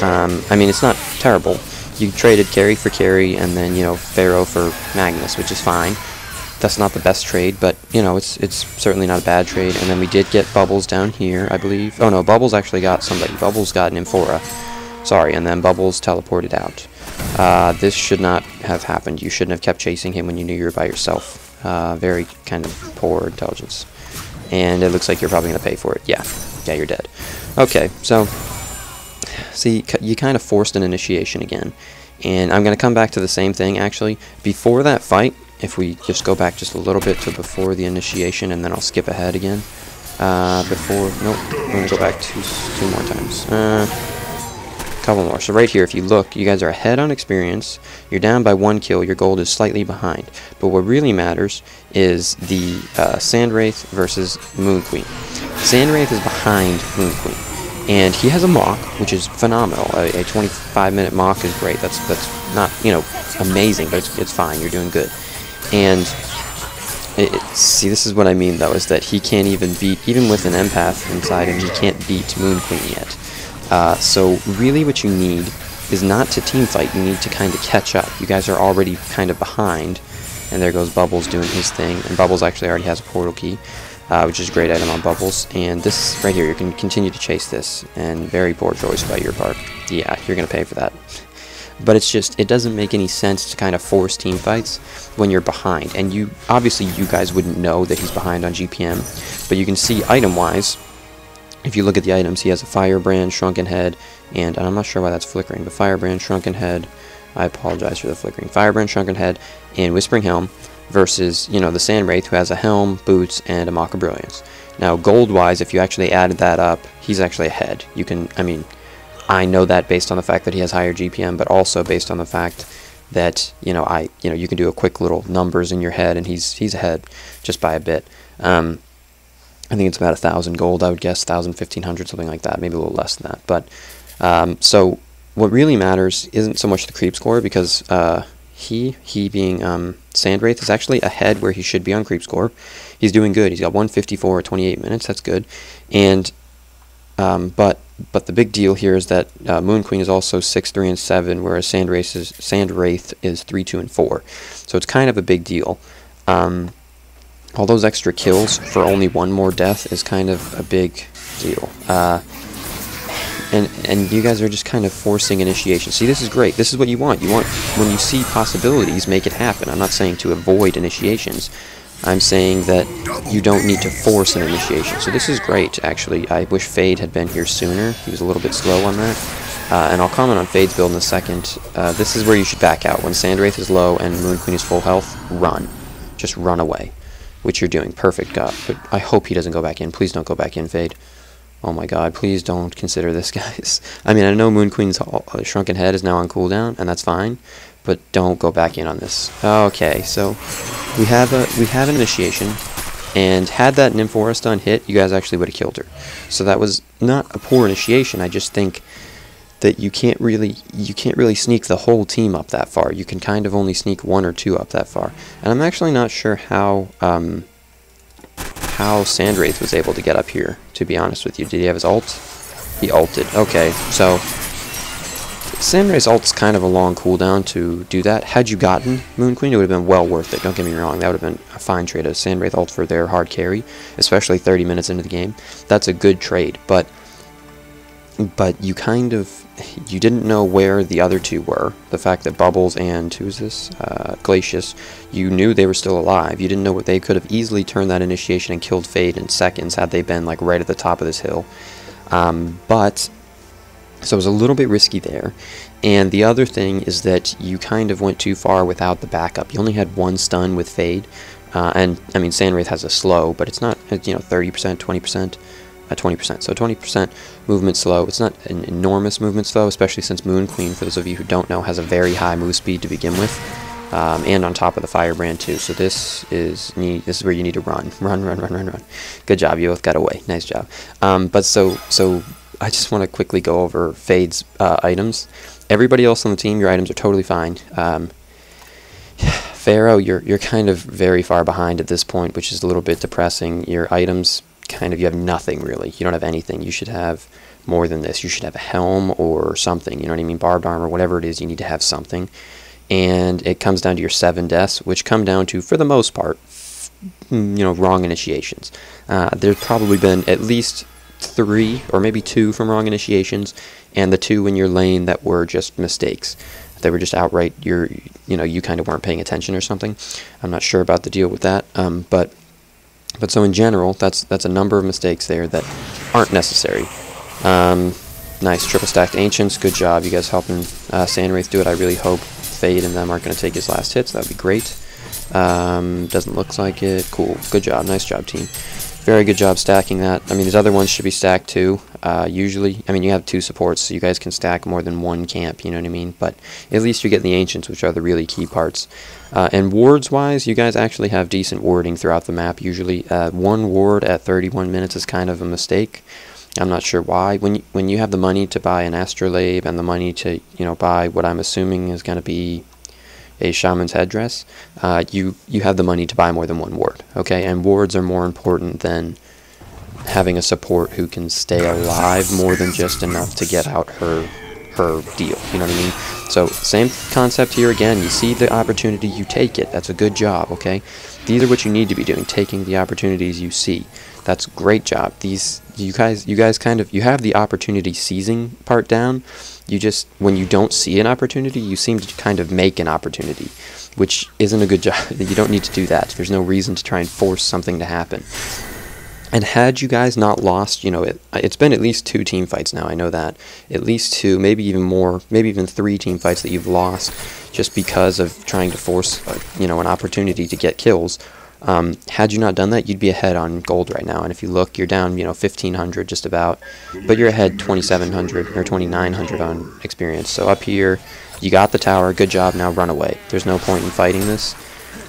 I mean, it's not terrible. You traded carry for carry, and then, you know, Pharaoh for Magnus, which is fine. That's not the best trade, but, you know, it's certainly not a bad trade. And then we did get Bubbles down here, I believe. Oh, no, Bubbles actually got somebody. Bubbles got Nymphora. Sorry, and then Bubbles teleported out. This should not have happened. You shouldn't have kept chasing him when you knew you were by yourself. Very kind of poor intelligence. And it looks like you're probably going to pay for it. Yeah, you're dead. Okay, so, see, you kind of forced an initiation again. And I'm going to come back to the same thing, actually. Before that fight, if we just go back just a little bit to before the initiation, and then I'll skip ahead again. Nope, I'm going to go back two more times. Couple more. So right here, if you look, you guys are ahead on experience. You're down by 1 kill. Your gold is slightly behind. But what really matters is the Sandwraith versus Moon Queen. Sandwraith is behind Moon Queen, and he has a Mach, which is phenomenal. A 25-minute Mach is great. That's not, you know, amazing, but it's fine. You're doing good. And see, this is what I mean, though, is that he can't even beat, even with an empath inside him, he can't beat Moon Queen yet. So really what you need is not to team fight, you need to kind of catch up. You guys are already kind of behind, and there goes Bubbles doing his thing, and Bubbles actually already has a portal key, which is a great item on Bubbles, and this right here, you can continue to chase this, and very poor choice by your part. Yeah, you're going to pay for that. But it's just, it doesn't make any sense to kind of force team fights when you're behind, and obviously you guys wouldn't know that he's behind on GPM, but you can see item-wise, if you look at the items, he has a Firebrand, Shrunken Head, and I'm not sure why that's flickering, but Firebrand, Shrunken Head, I apologize for the flickering, Firebrand, Shrunken Head, and Whispering Helm, versus, you know, the Sandwraith, who has a Helm, Boots, and a Mock of Brilliance. Now, gold-wise, if you actually added that up, he's actually ahead. You can, I mean, I know that based on the fact that he has higher GPM, but also based on the fact that, you know, you can do a quick little numbers in your head, and he's ahead just by a bit. I think it's about 1,000 gold, I would guess, 1,000, 1,500, something like that, maybe a little less than that. But so what really matters isn't so much the creep score, because he being Sandwraith is actually ahead where he should be on creep score. He's doing good. He's got 154 at 28 minutes. That's good. And but the big deal here is that Moon Queen is also 6, 3, and 7, whereas Sandwraith is 3, 2, and 4. So it's kind of a big deal. All those extra kills for only one more death is kind of a big deal. and you guys are just kind of forcing initiation. See, this is great. This is what you want. You want, when you see possibilities, make it happen. I'm not saying to avoid initiations. I'm saying that you don't need to force an initiation. So this is great, actually. I wish Fade had been here sooner. He was a little bit slow on that. And I'll comment on Fade's build in a second. This is where you should back out. When Sandwraith is low and Moon Queen is full health, run. Just run away, which you're doing. Perfect, God. But I hope he doesn't go back in. Please don't go back in, Fade. Oh my God, please don't consider this, guys. I mean, I know Moon Queen's Shrunken Head is now on cooldown, and that's fine, but don't go back in on this. Okay, so we have an initiation, and had that Nymph Aura stun hit, you guys actually would have killed her. So that was not a poor initiation. I just think that you can't really sneak the whole team up that far. You can kind of only sneak one or two up that far. And I'm actually not sure how Sandwraith was able to get up here, to be honest with you. Did he have his ult? He ulted. Okay, so Sandwraith's ult's kind of a long cooldown to do that. Had you gotten Moon Queen, it would have been well worth it. Don't get me wrong, that would have been a fine trade. A Sandwraith ult for their hard carry, especially 30 minutes into the game. That's a good trade, but you kind of, you didn't know where the other two were. The fact that Bubbles and, who's this? Glacius, you knew they were still alive. You didn't know what they could have easily turned that initiation and killed Fade in seconds had they been like right at the top of this hill. But so it was a little bit risky there. And the other thing is that you kind of went too far without the backup. You only had one stun with Fade. And I mean, Sandwraith has a slow, but it's not, you know, 30%, 20%. 20%. So 20% movement slow. It's not an enormous movement slow, especially since Moon Queen, for those of you who don't know, has a very high move speed to begin with, and on top of the Firebrand too. So this is where you need to run. Good job, you both got away. Nice job. But so I just want to quickly go over Fade's items. Everybody else on the team, your items are totally fine. Pharaoh, you're kind of very far behind at this point, which is a little bit depressing. Your items, kind of, you have nothing really. You don't have anything. You should have more than this. You should have a helm or something, you know what I mean? Barbed armor, whatever it is, you need to have something. And it comes down to your 7 deaths, which come down to, for the most part, you know, wrong initiations. There's probably been at least 3 or maybe 2 from wrong initiations, and the 2 in your lane that were just mistakes. They were just outright, you kind of weren't paying attention or something. I'm not sure about the deal with that, but so in general, that's a number of mistakes there that aren't necessary. Nice, triple stacked Ancients, good job. You guys helping Sandwraith do it. I really hope Fade and them aren't going to take his last hits. That would be great. Doesn't look like it. Cool, good job, nice job, team. Very good job stacking that. I mean, these other ones should be stacked too. Usually, I mean, you have 2 supports, so you guys can stack more than 1 camp, you know what I mean? But at least you're getting the Ancients, which are the really key parts. And wards-wise, you guys actually have decent warding throughout the map. Usually, 1 ward at 31 minutes is kind of a mistake. I'm not sure why. When you have the money to buy an Astrolabe and the money to, buy what I'm assuming is going to be a Shaman's Headdress, you have the money to buy more than 1 ward, okay? And wards are more important than having a support who can stay alive more than just enough to get out her deal, you know what I mean? So, same concept here again. You see the opportunity, you take it. That's a good job, okay? These are what you need to be doing, taking the opportunities you see. That's a great job. You guys kind of, you have the opportunity seizing part down. You just, when you don't see an opportunity, you seem to kind of make an opportunity, which isn't a good job. You don't need to do that. There's no reason to try and force something to happen. And had you guys not lost, it's been at least 2 team fights now, I know that. At least 2, maybe even more, maybe even 3 team fights that you've lost just because of trying to force, an opportunity to get kills. Had you not done that, you'd be ahead on gold right now. And if you look, you're down, 1,500 just about, but you're ahead 2,700 or 2,900 on experience. So up here, you got the tower. Good job. Now run away. There's no point in fighting this.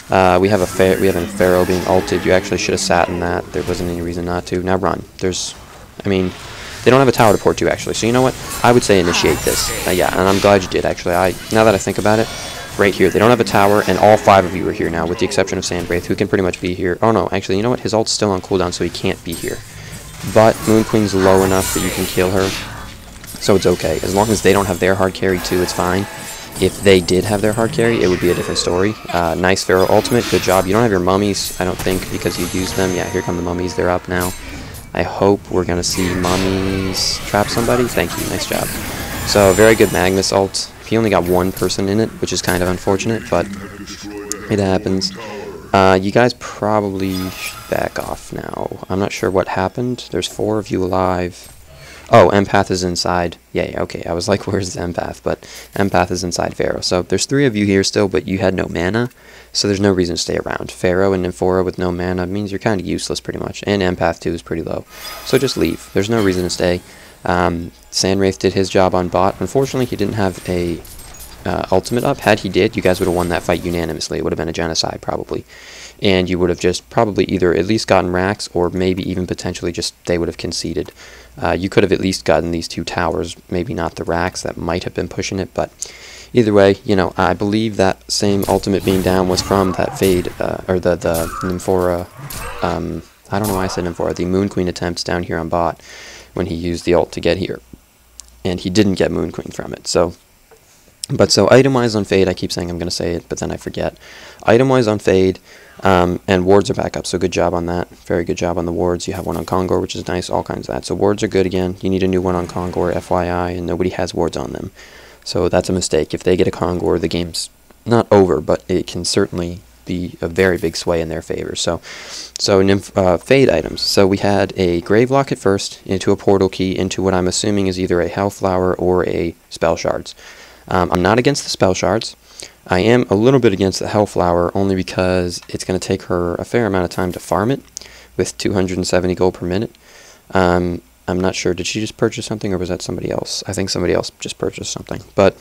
We have a Pharaoh being ulted. You actually should have sat in that. There wasn't any reason not to. Now run. They don't have a tower to port to actually. So you know what? I would say initiate this. Yeah, and I'm glad you did actually. Now that I think about it. Right here, they don't have a tower, and all 5 of you are here now, with the exception of Sandwraith, who can pretty much be here. Oh no, actually, you know what? His ult's still on cooldown, so he can't be here. But Moon Queen's low enough that you can kill her, so it's okay. As long as they don't have their hard carry too, it's fine. If they did have their hard carry, it would be a different story. Nice Pharaoh ultimate, good job. You don't have your mummies, I don't think, because you used them. Yeah, here come the mummies, they're up now. I hope we're going to see Mummies trap somebody. Thank you, nice job. So, very good Magnus ult. He only got one person in it, which is kind of unfortunate, but it happens. You guys probably should back off now. I'm not sure what happened. There's 4 of you alive. Oh, Empath is inside. Yeah, okay. I was like, where's the Empath? But Empath is inside Pharaoh. So there's 3 of you here still, but you had no mana, so there's no reason to stay around. Pharaoh and Nymphora with no mana means you're kind of useless pretty much. And Empath too is pretty low. So just leave. There's no reason to stay. Sandwraith did his job on bot. Unfortunately, he didn't have a ultimate up. Had he did, you guys would have won that fight unanimously. It would have been a genocide probably. And you would have just probably either at least gotten racks or maybe even potentially just they would have conceded. You could have at least gotten these 2 towers, maybe not the racks, that might have been pushing it, but either way, you know, I believe that same ultimate being down was from that Fade, or the Nymphora, I don't know why I said Nymphora, the Moon Queen attempts down here on bot when he used the ult to get here. And he didn't get Moon Queen from it, so... But so, item-wise on Fade, I keep saying I'm going to say it, but then I forget. Item-wise on Fade, and wards are back up, so good job on that. Very good job on the wards. You have one on Kongor, which is nice, all kinds of that. So wards are good again. You need a new one on Kongor, FYI, and nobody has wards on them. So that's a mistake. If they get a Kongor, the game's not over, but it can certainly be a very big sway in their favor. So Fade items. So we had a Grave Locket first, into a Portal Key, into what I'm assuming is either a Hellflower or a Spell Shards. I'm not against the Spell Shards. I am a little bit against the Hellflower, only because it's going to take her a fair amount of time to farm it, with 270 gold per minute. I'm not sure, did she just purchase something, or was that somebody else? I think somebody else just purchased something. But,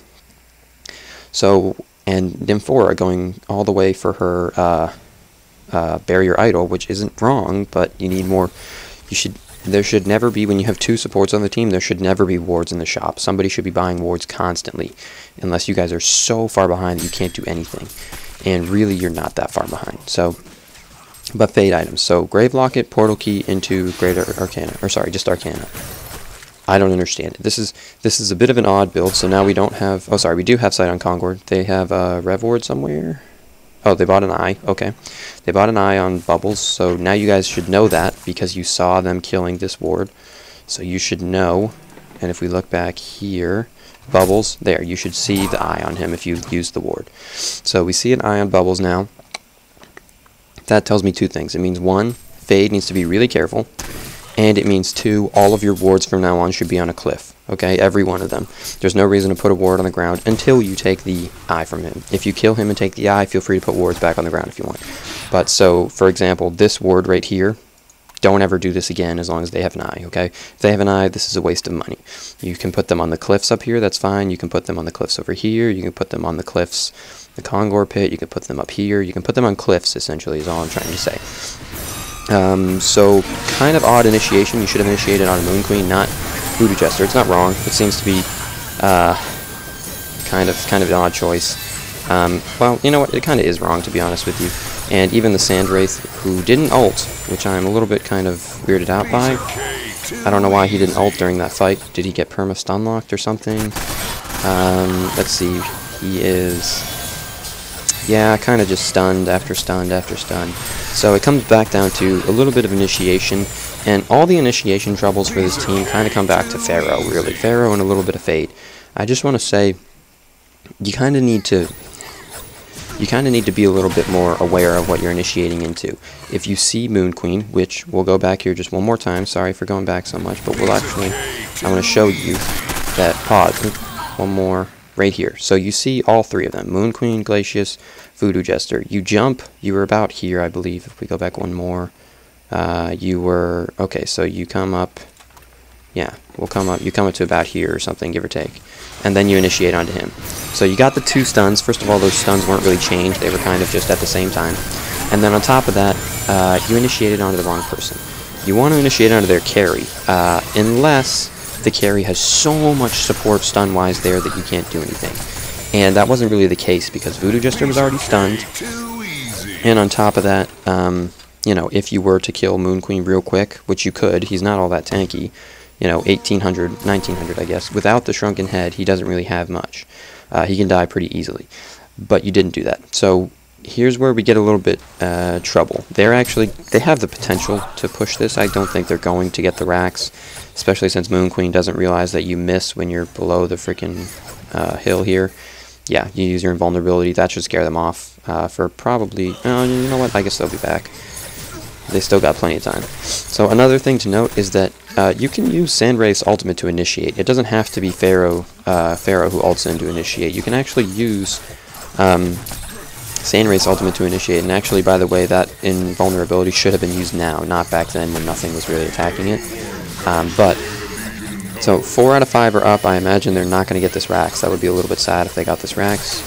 so, and Nymphora going all the way for her Barrier Idol, which isn't wrong, but you need more, there should never be, when you have 2 supports on the team, there should never be wards in the shop. Somebody should be buying wards constantly, unless you guys are so far behind that you can't do anything. And really, you're not that far behind. So, but Fade items. So, Grave Locket, Portal Key into Greater Arcana, or sorry, just Arcana. I don't understand it. This is a bit of an odd build, so now we don't have, oh sorry, we do have Sight on Kongor. They have a Rev Ward somewhere. Oh, they bought an eye. Okay. They bought an eye on Bubbles, so now you guys should know that because you saw them killing this ward. So you should know, and if we look back here, Bubbles, there, you should see the eye on him if you use the ward. So we see an eye on Bubbles now. That tells me 2 things. It means 1, Fade needs to be really careful, and it means 2, all of your wards from now on should be on a cliff. Okay, every one of them. There's no reason to put a ward on the ground until you take the eye from him. If you kill him and take the eye, feel free to put wards back on the ground if you want. But so, for example, this ward right here, don't ever do this again as long as they have an eye, okay? If they have an eye, this is a waste of money. You can put them on the cliffs up here, that's fine. You can put them on the cliffs over here. You can put them on the cliffs, the Kongor pit. You can put them up here. You can put them on cliffs, essentially, is all I'm trying to say. So, kind of odd initiation. You should have initiated on a Moon Queen, not Voodoo Jester. It's not wrong. It seems to be kind of an odd choice. Well, you know what? It kind of is wrong, to be honest with you. And even the Sandwraith, who didn't ult, which I'm a little bit kind of weirded out by. I don't know why he didn't ult during that fight. Did he get perma stun locked or something? Let's see. He is... yeah, kind of just stunned after stunned after stunned. So it comes back down to a little bit of initiation, and all the initiation troubles for this team kind of come back to Pharaoh, really. Pharaoh and a little bit of Fade. I just want to say, you kind of need to be a little bit more aware of what you're initiating into. If you see Moon Queen, which we'll go back here just one more time, sorry for going back so much, but we'll actually, I want to show you that pause. One more. Right here. So you see all 3 of them. Moon Queen, Glacius, Voodoo Jester. You jump, you were about here, I believe. If we go back one more. You were, okay, so you come up, yeah, you come up to about here or something, give or take. And then you initiate onto him. So you got the 2 stuns. First of all, those stuns weren't really changed. They were kind of just at the same time. And then on top of that, you initiated onto the wrong person. You want to initiate onto their carry, unless the carry has so much support stun-wise there that you can't do anything. And that wasn't really the case because Voodoo Jester was already stunned. And on top of that, you know, if you were to kill Moon Queen real quick, which you could, he's not all that tanky, you know, 1800, 1900 I guess. Without the Shrunken Head, he doesn't really have much. He can die pretty easily. But you didn't do that. So here's where we get a little bit trouble. They have the potential to push this. I don't think they're going to get the racks, especially since Moon Queen doesn't realize that you miss when you're below the freaking hill here. Yeah, you use your invulnerability. That should scare them off for probably... you know what? I guess they'll be back. They still got plenty of time. So another thing to note is that you can use Sandwraith's ultimate to initiate. It doesn't have to be Pharaoh who ults in to initiate. You can actually use Sandwraith's ultimate to initiate. And actually, by the way, that invulnerability should have been used now, not back then when nothing was really attacking it. So 4 out of 5 are up. I imagine they're not going to get this Rax. That would be a little bit sad if they got this Rax.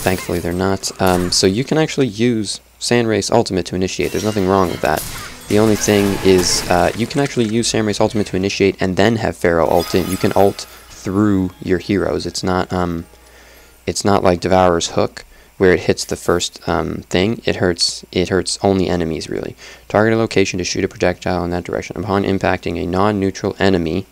Thankfully, they're not. So you can actually use Sandwraith's ultimate to initiate. There's nothing wrong with that. The only thing is you can actually use Sandwraith's ultimate to initiate and then have Pharaoh ult in. You can ult through your heroes. It's not like Devourer's Hook, where it hits the first thing. It hurts only enemies, really. Target a location to shoot a projectile in that direction. Upon impacting a non-neutral enemy,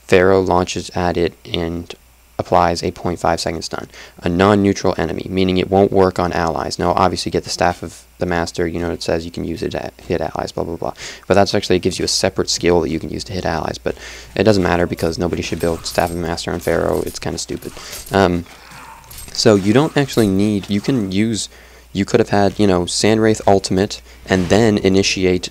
Pharaoh launches at it and applies a 0.5 second stun. A non-neutral enemy, meaning it won't work on allies. Now, obviously, you get the Staff of the Master. You know, it says you can use it to hit allies, blah, blah, blah. But that's actually, it gives you a separate skill that you can use to hit allies. But it doesn't matter because nobody should build Staff of the Master on Pharaoh. It's kind of stupid. So you don't actually need, you could have had, Sandwraith ultimate and then initiate,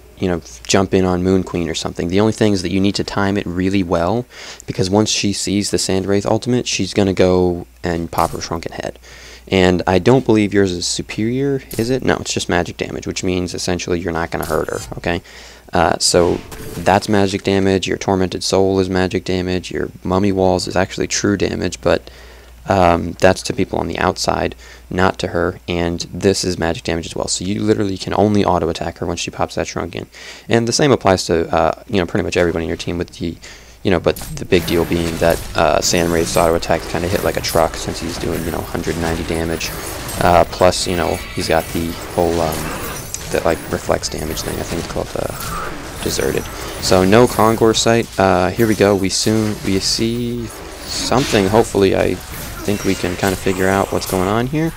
jump in on Moon Queen or something. The only thing is that you need to time it really well, because once she sees the Sandwraith ultimate, she's going to go and pop her shrunken head. And I don't believe yours is superior, is it? No, it's just magic damage, which means essentially you're not going to hurt her, okay? So that's magic damage, your Tormented Soul is magic damage, your Mummy Walls is actually true damage, but that's to people on the outside, not to her, and this is magic damage as well. So you literally can only auto attack her once she pops that shrunken. And the same applies to pretty much everybody in your team, with the but the big deal being that Sandwraith's auto attack kind of hit like a truck, since he's doing 190 damage. Plus he's got the whole that like reflex damage thing. I think it's called Deserted. So no Kongor sight. Here we go. We see something. Hopefully, I think we can kind of figure out what's going on here.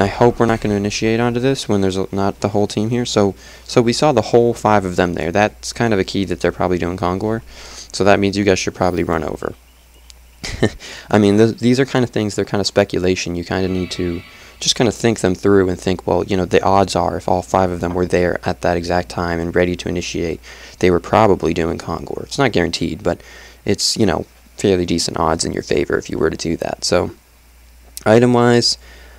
I hope we're not going to initiate onto this when there's not the whole team here. So we saw the whole 5 of them there. That's kind of a key that they're probably doing Kongor. So that means you guys should probably run over. I mean, these are kind of things, they're kind of speculation. You kind of need to just kind of think them through and think, well, the odds are if all 5 of them were there at that exact time and ready to initiate, they were probably doing Kongor. It's not guaranteed, but it's, fairly decent odds in your favor if you were to do that. So, item-wise,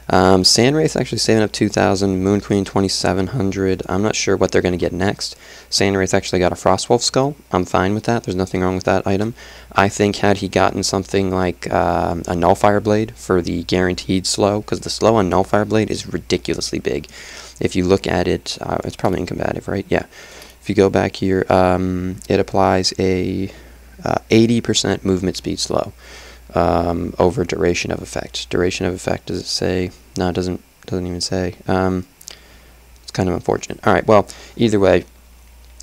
Sandwraith actually saving up 2,000, Moon Queen 2,700. I'm not sure what they're going to get next. Sandwraith actually got a Frostwolf Skull. I'm fine with that. There's nothing wrong with that item. I think had he gotten something like a Nullfire Blade for the guaranteed slow, because the slow on Nullfire Blade is ridiculously big. If you look at it, it's probably incombative, right? Yeah. If you go back here, it applies a 80% movement speed slow over duration of effect. Duration of effect, does it say? No, it doesn't even say. It's kind of unfortunate. Alright, well, either way,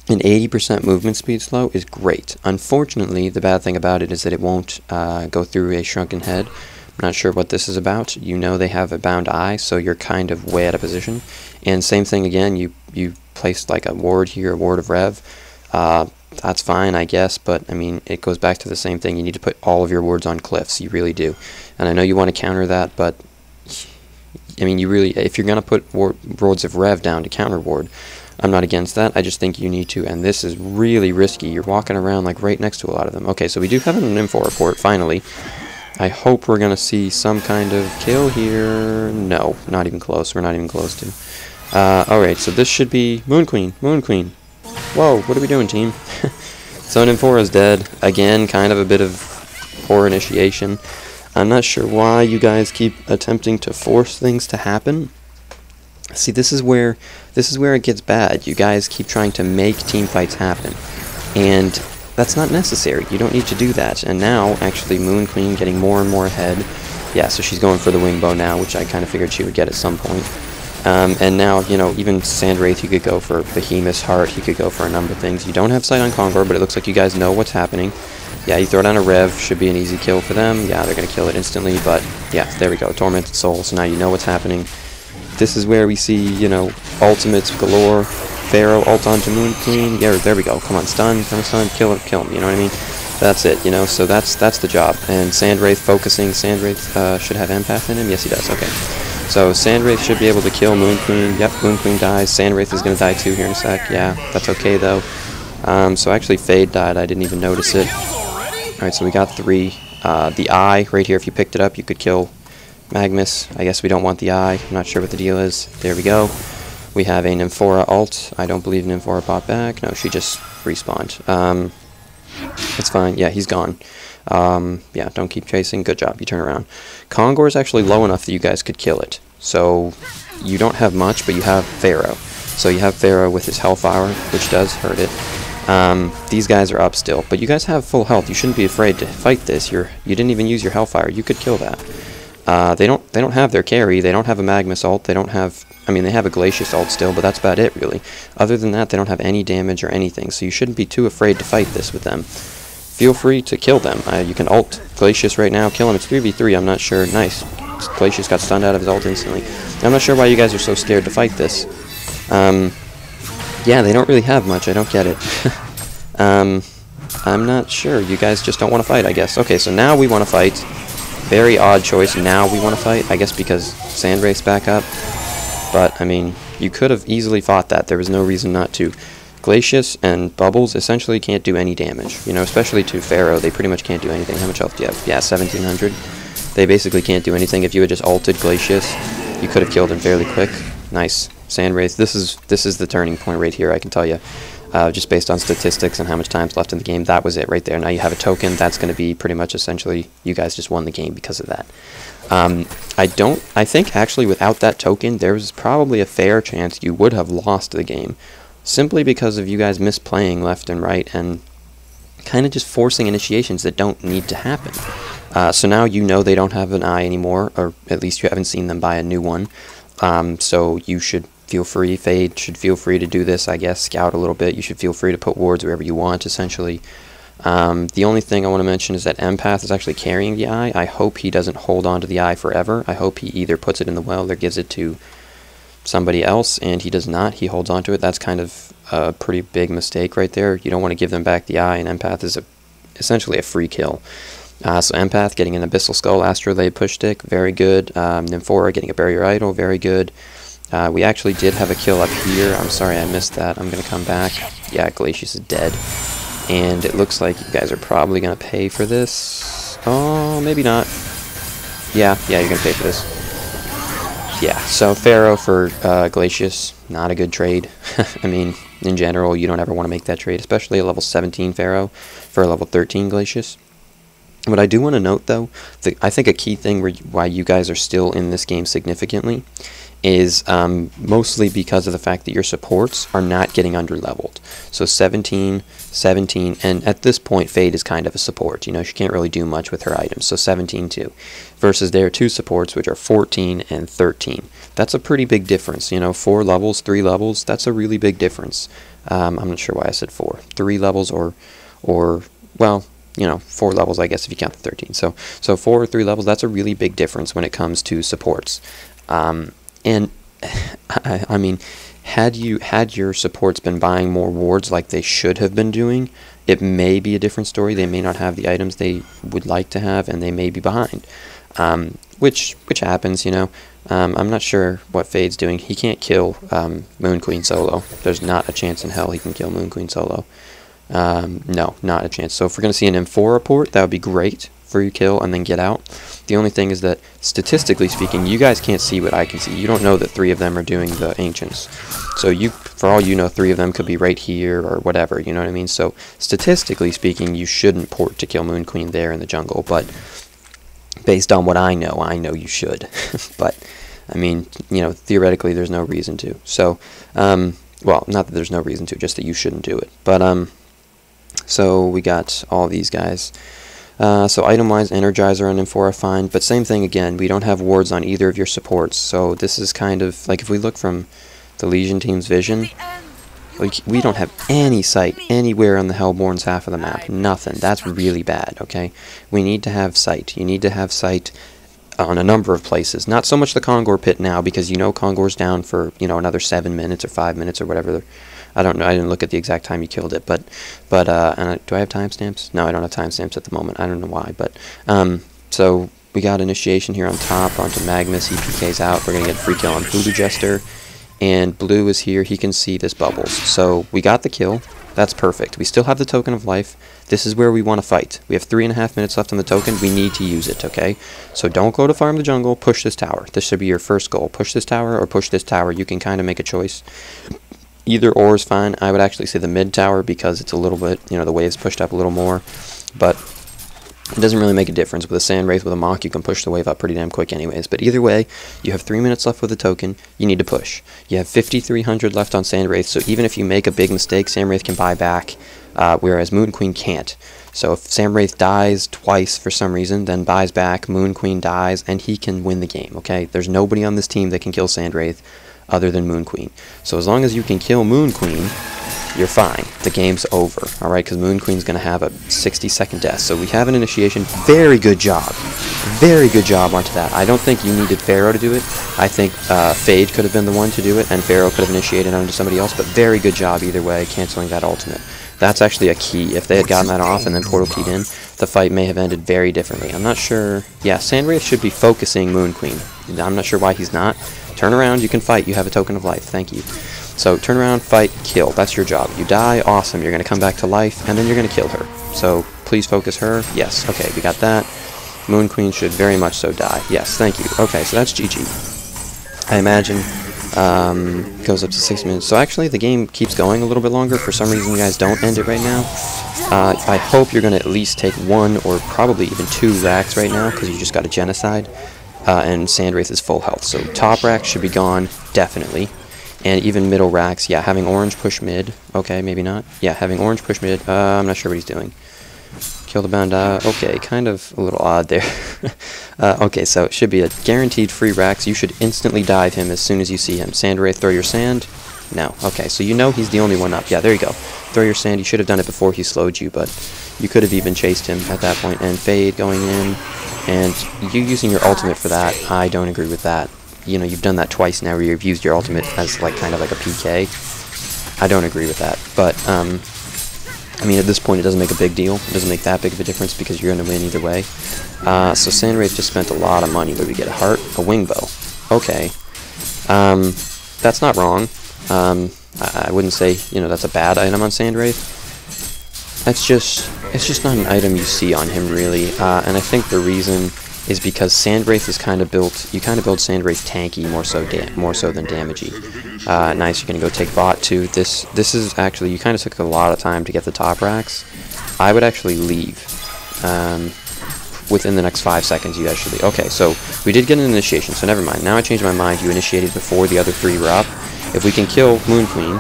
an 80% movement speed slow is great. Unfortunately, the bad thing about it is that it won't go through a shrunken head. I'm not sure what this is about. They have a bound eye, so you're kind of way out of position. And same thing again, you placed like a ward here, a ward of Rev. That's fine, I guess, but I mean, it goes back to the same thing. You need to put all of your wards on cliffs. You really do. And I know you want to counter that, but I mean, if you're going to put wards of Rev down to counter ward, I'm not against that. I just think you need to, and this is really risky. You're walking around like right next to a lot of them. Okay, so we do have an info report, finally. I hope we're going to see some kind of kill here. No, not even close. We're not even close to. Alright, so this should be Moon Queen. Moon Queen. Whoa, what are we doing, team? So Nymphora is dead. Again, kind of a bit of poor initiation. I'm not sure why you guys keep attempting to force things to happen. See, this is where it gets bad. You guys keep trying to make team fights happen. And that's not necessary. You don't need to do that. And now, actually, Moon Queen getting more and more ahead. Yeah, so she's going for the wing bow now, which I kind of figured she would get at some point. And now, even Sandwraith, you could go for Behemoth's Heart, you could go for a number of things. You don't have sight on Kongor, but it looks like you guys know what's happening. Yeah, you throw down a Rev, should be an easy kill for them. Yeah, they're going to kill it instantly, but yeah, there we go, Tormented Soul, so now you know what's happening. this is where we see, you know, ultimates galore. Pharaoh ult onto Moon Queen. Yeah, there we go. Come on, stun, kill him. You know what I mean? That's it. You know, so that's the job. And Sandwraith focusing. Sandwraith should have empath in him. Yes, he does. Okay. So Sandwraith should be able to kill Moon Queen. Yep, Moon Queen dies. Sandwraith is gonna die too here in a sec. Yeah, that's okay though. So actually Fade died. I didn't even notice it. All right, so we got 3. The eye right here. If you picked it up, you could kill Magnus. I guess we don't want the eye. I'm not sure what the deal is. There we go. We have a Nymphora ult. I don't believe Nymphora bought back. No, she just respawned. It's fine. Yeah, he's gone. Yeah, don't keep chasing. Good job. You turn around. Kongor is actually low enough that you guys could kill it. So you don't have much, but you have Pharaoh. So you have Pharaoh with his Hellfire, which does hurt it. These guys are up still, but you guys have full health. You shouldn't be afraid to fight this. You didn't even use your Hellfire. You could kill that. They don't have their carry. They don't have a Magnus ult. They don't have. I mean, they have a Glacius ult still, but that's about it, really. Other than that, they don't have any damage or anything, so you shouldn't be too afraid to fight this with them. Feel free to kill them. You can ult Glacius right now, kill him. It's 3v3, I'm not sure. Nice. Glacius got stunned out of his ult instantly. I'm not sure why you guys are so scared to fight this. Yeah, they don't really have much. I don't get it. I'm not sure. You guys just don't want to fight, I guess. Okay, so now we want to fight. Very odd choice. Now we want to fight, I guess because Sandwraith's back up. But, I mean, you could have easily fought that. There was no reason not to. Glacius and Bubbles essentially can't do any damage. You know, especially to Pharaoh, they pretty much can't do anything. How much health do you have? Yeah, 1700. They basically can't do anything. If you had just ulted Glacius, you could have killed him fairly quick. Nice. Sandwraith, this is the turning point right here, I can tell you. Just based on statistics and how much time's left in the game, that was it right there. Now you have a token. That's going to be pretty much essentially you guys just won the game because of that. I think actually without that token, there was probably a fair chance you would have lost the game, simply because of you guys misplaying left and right and kind of just forcing initiations that don't need to happen. So now you know they don't have an eye anymore, or at least you haven't seen them buy a new one. So you should feel free, Fade should feel free to do this, I guess, scout a little bit. You should feel free to put wards wherever you want, essentially. The only thing I want to mention is that Empath is actually carrying the eye. I hope he doesn't hold on to the eye forever. I hope he either puts it in the well or gives it to somebody else, and he does not. He holds on to it. That's kind of a pretty big mistake right there. You don't want to give them back the eye, and Empath is essentially a free kill. So Empath getting an Abyssal Skull, Astrolabe push stick, very good. Nymphora getting a Barrier Idol, very good. We actually did have a kill up here. I'm sorry I missed that. I'm going to come back. Yeah, Glacius is dead. And it looks like you guys are probably going to pay for this. Oh, maybe not. Yeah, you're going to pay for this. Yeah, so Pharaoh for Glacius, not a good trade. I mean, in general, you don't ever want to make that trade, especially a level 17 Pharaoh for a level 13 Glacius. What I do want to note, though, I think a key thing why you guys are still in this game significantly is mostly because of the fact that your supports are not getting underleveled. So 17, 17, and at this point Fade is kind of a support. You know, she can't really do much with her items, so 17 too. Versus their 2 supports, which are 14 and 13. That's a pretty big difference. You know, 4 levels, 3 levels, that's a really big difference. I'm not sure why I said 4. 3 levels or well, you know, 4 levels, I guess, if you count the 13. So 4 or 3 levels, that's a really big difference when it comes to supports. And I mean, had your supports been buying more wards like they should have been doing, it may be a different story. They may not have the items they would like to have, and they may be behind, which happens, you know. I'm not sure what Fade's doing. He can't kill Moon Queen solo. There's not a chance in hell he can kill Moon Queen solo. No, not a chance. So if we're going to see an M4 port, that would be great for you kill and then get out. The only thing is that, statistically speaking, you guys can't see what I can see. You don't know that 3 of them are doing the Ancients. So you, for all you know, 3 of them could be right here or whatever, you know what I mean? So statistically speaking, you shouldn't port to kill Moon Queen there in the jungle, but based on what I know you should. But, I mean, you know, theoretically there's no reason to. So, well, not that there's no reason to, just that you shouldn't do it. But, so we got all these guys. So item-wise, Energizer and Nymphora fine, but same thing again, we don't have wards on either of your supports, so this is kind of, like if we look from the Legion team's vision, like, we don't have any sight anywhere on the Hellbourne's half of the map, nothing. That's really bad, okay? We need to have sight. You need to have sight on a number of places. Not so much the Kongor pit now, because you know Kongor's down for, you know, another 7 minutes or 5 minutes or whatever. I don't know. I didn't look at the exact time you killed it, but do I have timestamps? No, I don't have timestamps at the moment. I don't know why, but so we got initiation here on top onto Magmus. He PKs out. We're gonna get a free kill on Voodoo Jester, and Blue is here. He can see this Bubbles, so we got the kill. That's perfect. We still have the token of life. This is where we want to fight. We have 3.5 minutes left on the token. We need to use it, okay? So don't go to farm the jungle. Push this tower. This should be your first goal. Push this tower or push this tower. You can kind of make a choice. Either or is fine. I would actually say the mid tower because it's a little bit, you know, the wave's pushed up a little more. But it doesn't really make a difference. With a Sand Wraith, with a Mach, you can push the wave up pretty damn quick anyways. But either way, you have 3 minutes left with the token. You need to push. You have 5,300 left on Sand Wraith, so even if you make a big mistake, Sand Wraith can buy back, whereas Moon Queen can't. So if Sand Wraith dies twice for some reason, then buys back, Moon Queen dies, and he can win the game, okay? There's nobody on this team that can kill Sand Wraith other than Moon Queen. So as long as you can kill Moon Queen, you're fine. The game's over, alright? Because Moon Queen's going to have a 60-second death. So we have an initiation. Very good job. Very good job onto that. I don't think you needed Pharaoh to do it. I think Fade could have been the one to do it, and Pharaoh could have initiated onto somebody else, but very good job either way, canceling that ultimate. That's actually a key. If they had gotten that off and then portal keyed in, the fight may have ended very differently. I'm not sure. Yeah, Sand Wraith should be focusing Moon Queen. I'm not sure why he's not. Turn around, you can fight. You have a token of life. Thank you. So turn around, fight, kill. That's your job. You die, awesome. You're going to come back to life, and then you're going to kill her. So please focus her. Yes, okay, we got that. Moon Queen should very much so die. Yes, thank you. Okay, so that's GG. I imagine goes up to 6 minutes. So actually, the game keeps going a little bit longer. For some reason, you guys don't end it right now. I hope you're going to at least take 1 or probably even 2 racks right now, because you just got a genocide. And Sand Wraith is full health. So top racks should be gone, definitely. And even middle racks, yeah, having orange push mid. Okay, maybe not. Yeah, having orange push mid. I'm not sure what he's doing. Kill the bound. Okay, kind of a little odd there. Okay, so it should be a guaranteed free racks. You should instantly dive him as soon as you see him. Sand Wraith, throw your sand. No. Okay, so you know he's the only one up. Yeah, there you go. Throw your sand. You should have done it before he slowed you, but you could have even chased him at that point. And Fade going in. And you using your ultimate for that, I don't agree with that. You know, you've done that twice now where you've used your ultimate as like kind of like a PK. I don't agree with that. But, I mean, at this point it doesn't make a big deal. It doesn't make that big of a difference because you're going to win either way. So Sand Wraith just spent a lot of money. What do we get? A heart? A wing bow. Okay. That's not wrong. I wouldn't say, you know, that's a bad item on Sand Wraith. It's just not an item you see on him, really. And I think the reason is because Sand Wraith is kind of built, you kind of build Sand Wraith tanky more so than damagey. Nice, you're going to go take bot too. This is actually, you kind of took a lot of time to get the top racks. I would actually leave. Within the next 5 seconds, you guys should leave. Okay, so we did get an initiation, so never mind. Now I changed my mind. You initiated before the other 3 were up. If we can kill Moon Queen...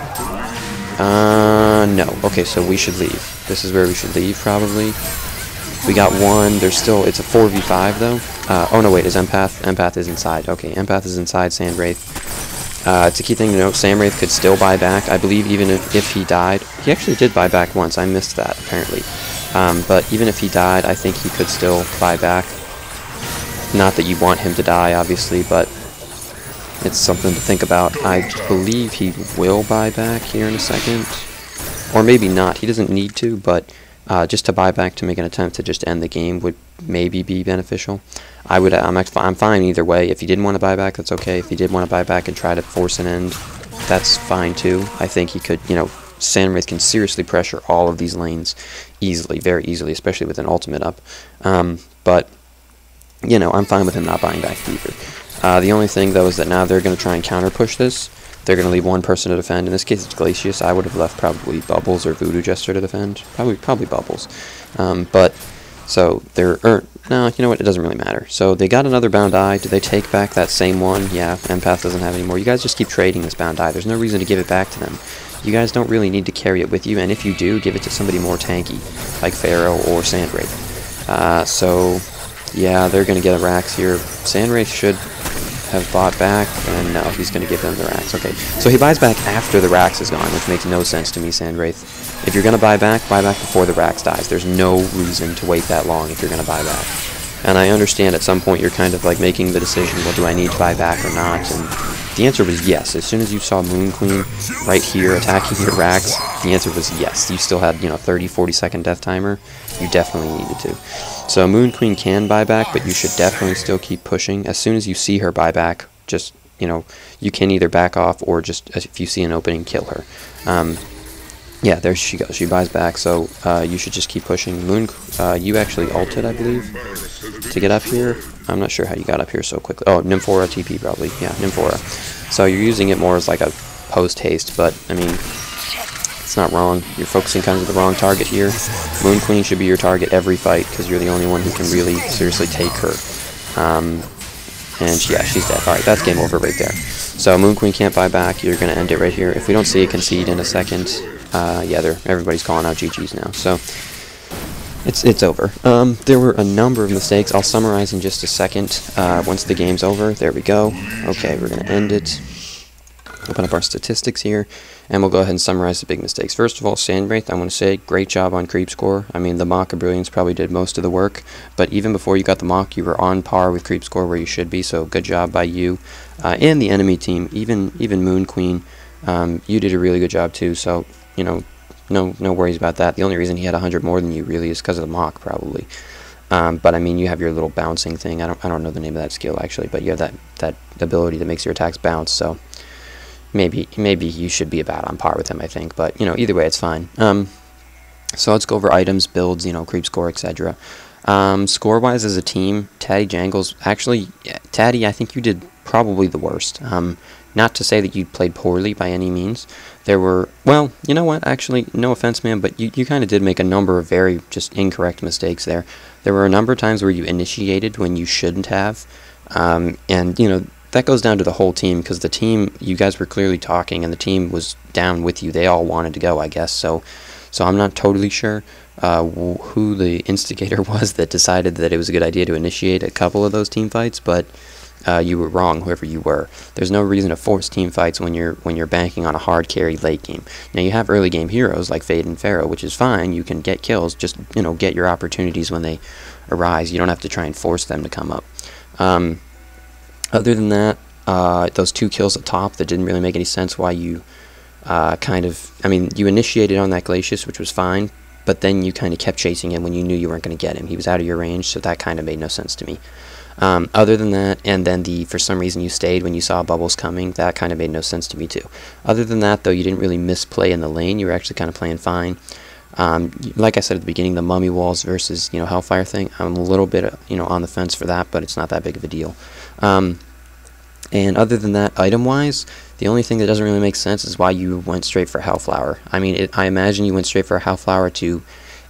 no. Okay, so we should leave. This is where we should leave, probably. We got 1. There's still... It's a 4v5, though. Oh, no, wait. Is Empath? Empath is inside. Okay, Empath is inside Sand Wraith. It's a key thing to note. Sand Wraith could still buy back. I believe even if he died... He actually did buy back once. I missed that, apparently. But even if he died, I think he could still buy back. Not that you want him to die, obviously, but... It's something to think about. I believe he will buy back here in a second. Or maybe not. He doesn't need to, but just to buy back to make an attempt to just end the game would maybe be beneficial. I'm fine either way. If he didn't want to buy back, that's okay. If he did want to buy back and try to force an end, that's fine too. I think he could, you know, Sand Wraith can seriously pressure all of these lanes easily, very easily, especially with an ultimate up. But, you know, I'm fine with him not buying back either. The only thing, though, is that now they're going to try and counter-push this. They're going to leave 1 person to defend. In this case, it's Glacius. I would have left probably Bubbles or Voodoo Jester to defend. Probably Bubbles. But, so, no, you know what? It doesn't really matter. So, they got another Bound Eye. Do they take back that same one? Yeah, Empath doesn't have any more. You guys just keep trading this Bound Eye. There's no reason to give it back to them. You guys don't really need to carry it with you, and if you do, give it to somebody more tanky, like Pharaoh or Sand Wraith. So... Yeah, they're going to get a racks here. Sand Wraith should have bought back, and no, he's going to give them the racks. Okay, so he buys back after the racks is gone, which makes no sense to me, Sand Wraith. If you're going to buy back before the racks dies. There's no reason to wait that long if you're going to buy back. And I understand at some point you're kind of like making the decision, well, do I need to buy back or not? And the answer was yes. As soon as you saw Moon Queen right here attacking your racks, the answer was yes. You still had, you know, 30-40 second death timer. You definitely needed to. So Moon Queen can buy back, but you should definitely still keep pushing. As soon as you see her buy back, just, you know, you can either back off or just, if you see an opening, kill her. Yeah, there she goes. She buys back, so you should just keep pushing. You actually ulted, I believe, to get up here. I'm not sure how you got up here so quickly. Oh, Nymphora TP probably. Yeah, Nymphora. So you're using it more as like a post-haste, but, I mean, it's not wrong. You're focusing kind of the wrong target here. Moon Queen should be your target every fight, because you're the only one who can really seriously take her. And yeah, she's dead. Alright, that's game over right there. So Moon Queen can't buy back. You're going to end it right here. If we don't see a concede in a second, yeah, everybody's calling out GG's now. So it's over. There were a number of mistakes. I'll summarize in just a second once the game's over. There we go. Okay, we're going to end it. Open up our statistics here, and we'll go ahead and summarize the big mistakes. First of all, Sandwraith, I want to say, great job on creep score. I mean, the Mock of Brilliance probably did most of the work, but even before you got the Mock, you were on par with creep score where you should be, so good job by you. And the enemy team, even Moon Queen, you did a really good job too, so, you know, no worries about that. The only reason he had 100 more than you really is because of the Mock, probably. But I mean, you have your little bouncing thing. I don't know the name of that skill actually, but you have that ability that makes your attacks bounce, so maybe you should be about on par with him, I think, but, you know, either way, it's fine. So let's go over items, builds, you know, creep score, etc. Score-wise as a team, TattyJangles, actually, Tatty, I think you did probably the worst. Not to say that you played poorly by any means. There were, well, you know what, actually, no offense, man, but you kind of did make a number of very just incorrect mistakes there. There were a number of times where you initiated when you shouldn't have, and, you know, that goes down to the whole team, because the team, you guys were clearly talking, and the team was down with you. They all wanted to go, I guess. So I'm not totally sure who the instigator was that decided that it was a good idea to initiate a couple of those team fights, but you were wrong, whoever you were. There's no reason to force team fights when you're banking on a hard carry late game. Now you have early game heroes like Fade and Pharaoh, which is fine. You can get kills. Just, you know, get your opportunities when they arise. You don't have to try and force them to come up. Other than that, those 2 kills at top that didn't really make any sense why you kind of, I mean, you initiated on that Glacius, which was fine, but then you kind of kept chasing him when you knew you weren't going to get him. He was out of your range, so that kind of made no sense to me. Other than that, and then for some reason you stayed when you saw bubbles coming, that kind of made no sense to me too. Other than that, though, you didn't really misplay in the lane. You were actually kind of playing fine. Like I said at the beginning, the mummy walls versus, you know, Hellfire thing, I'm a little bit, you know, on the fence for that, but it's not that big of a deal. And other than that, item-wise, the only thing that doesn't really make sense is why you went straight for Hellflower. I mean, I imagine you went straight for Hellflower to,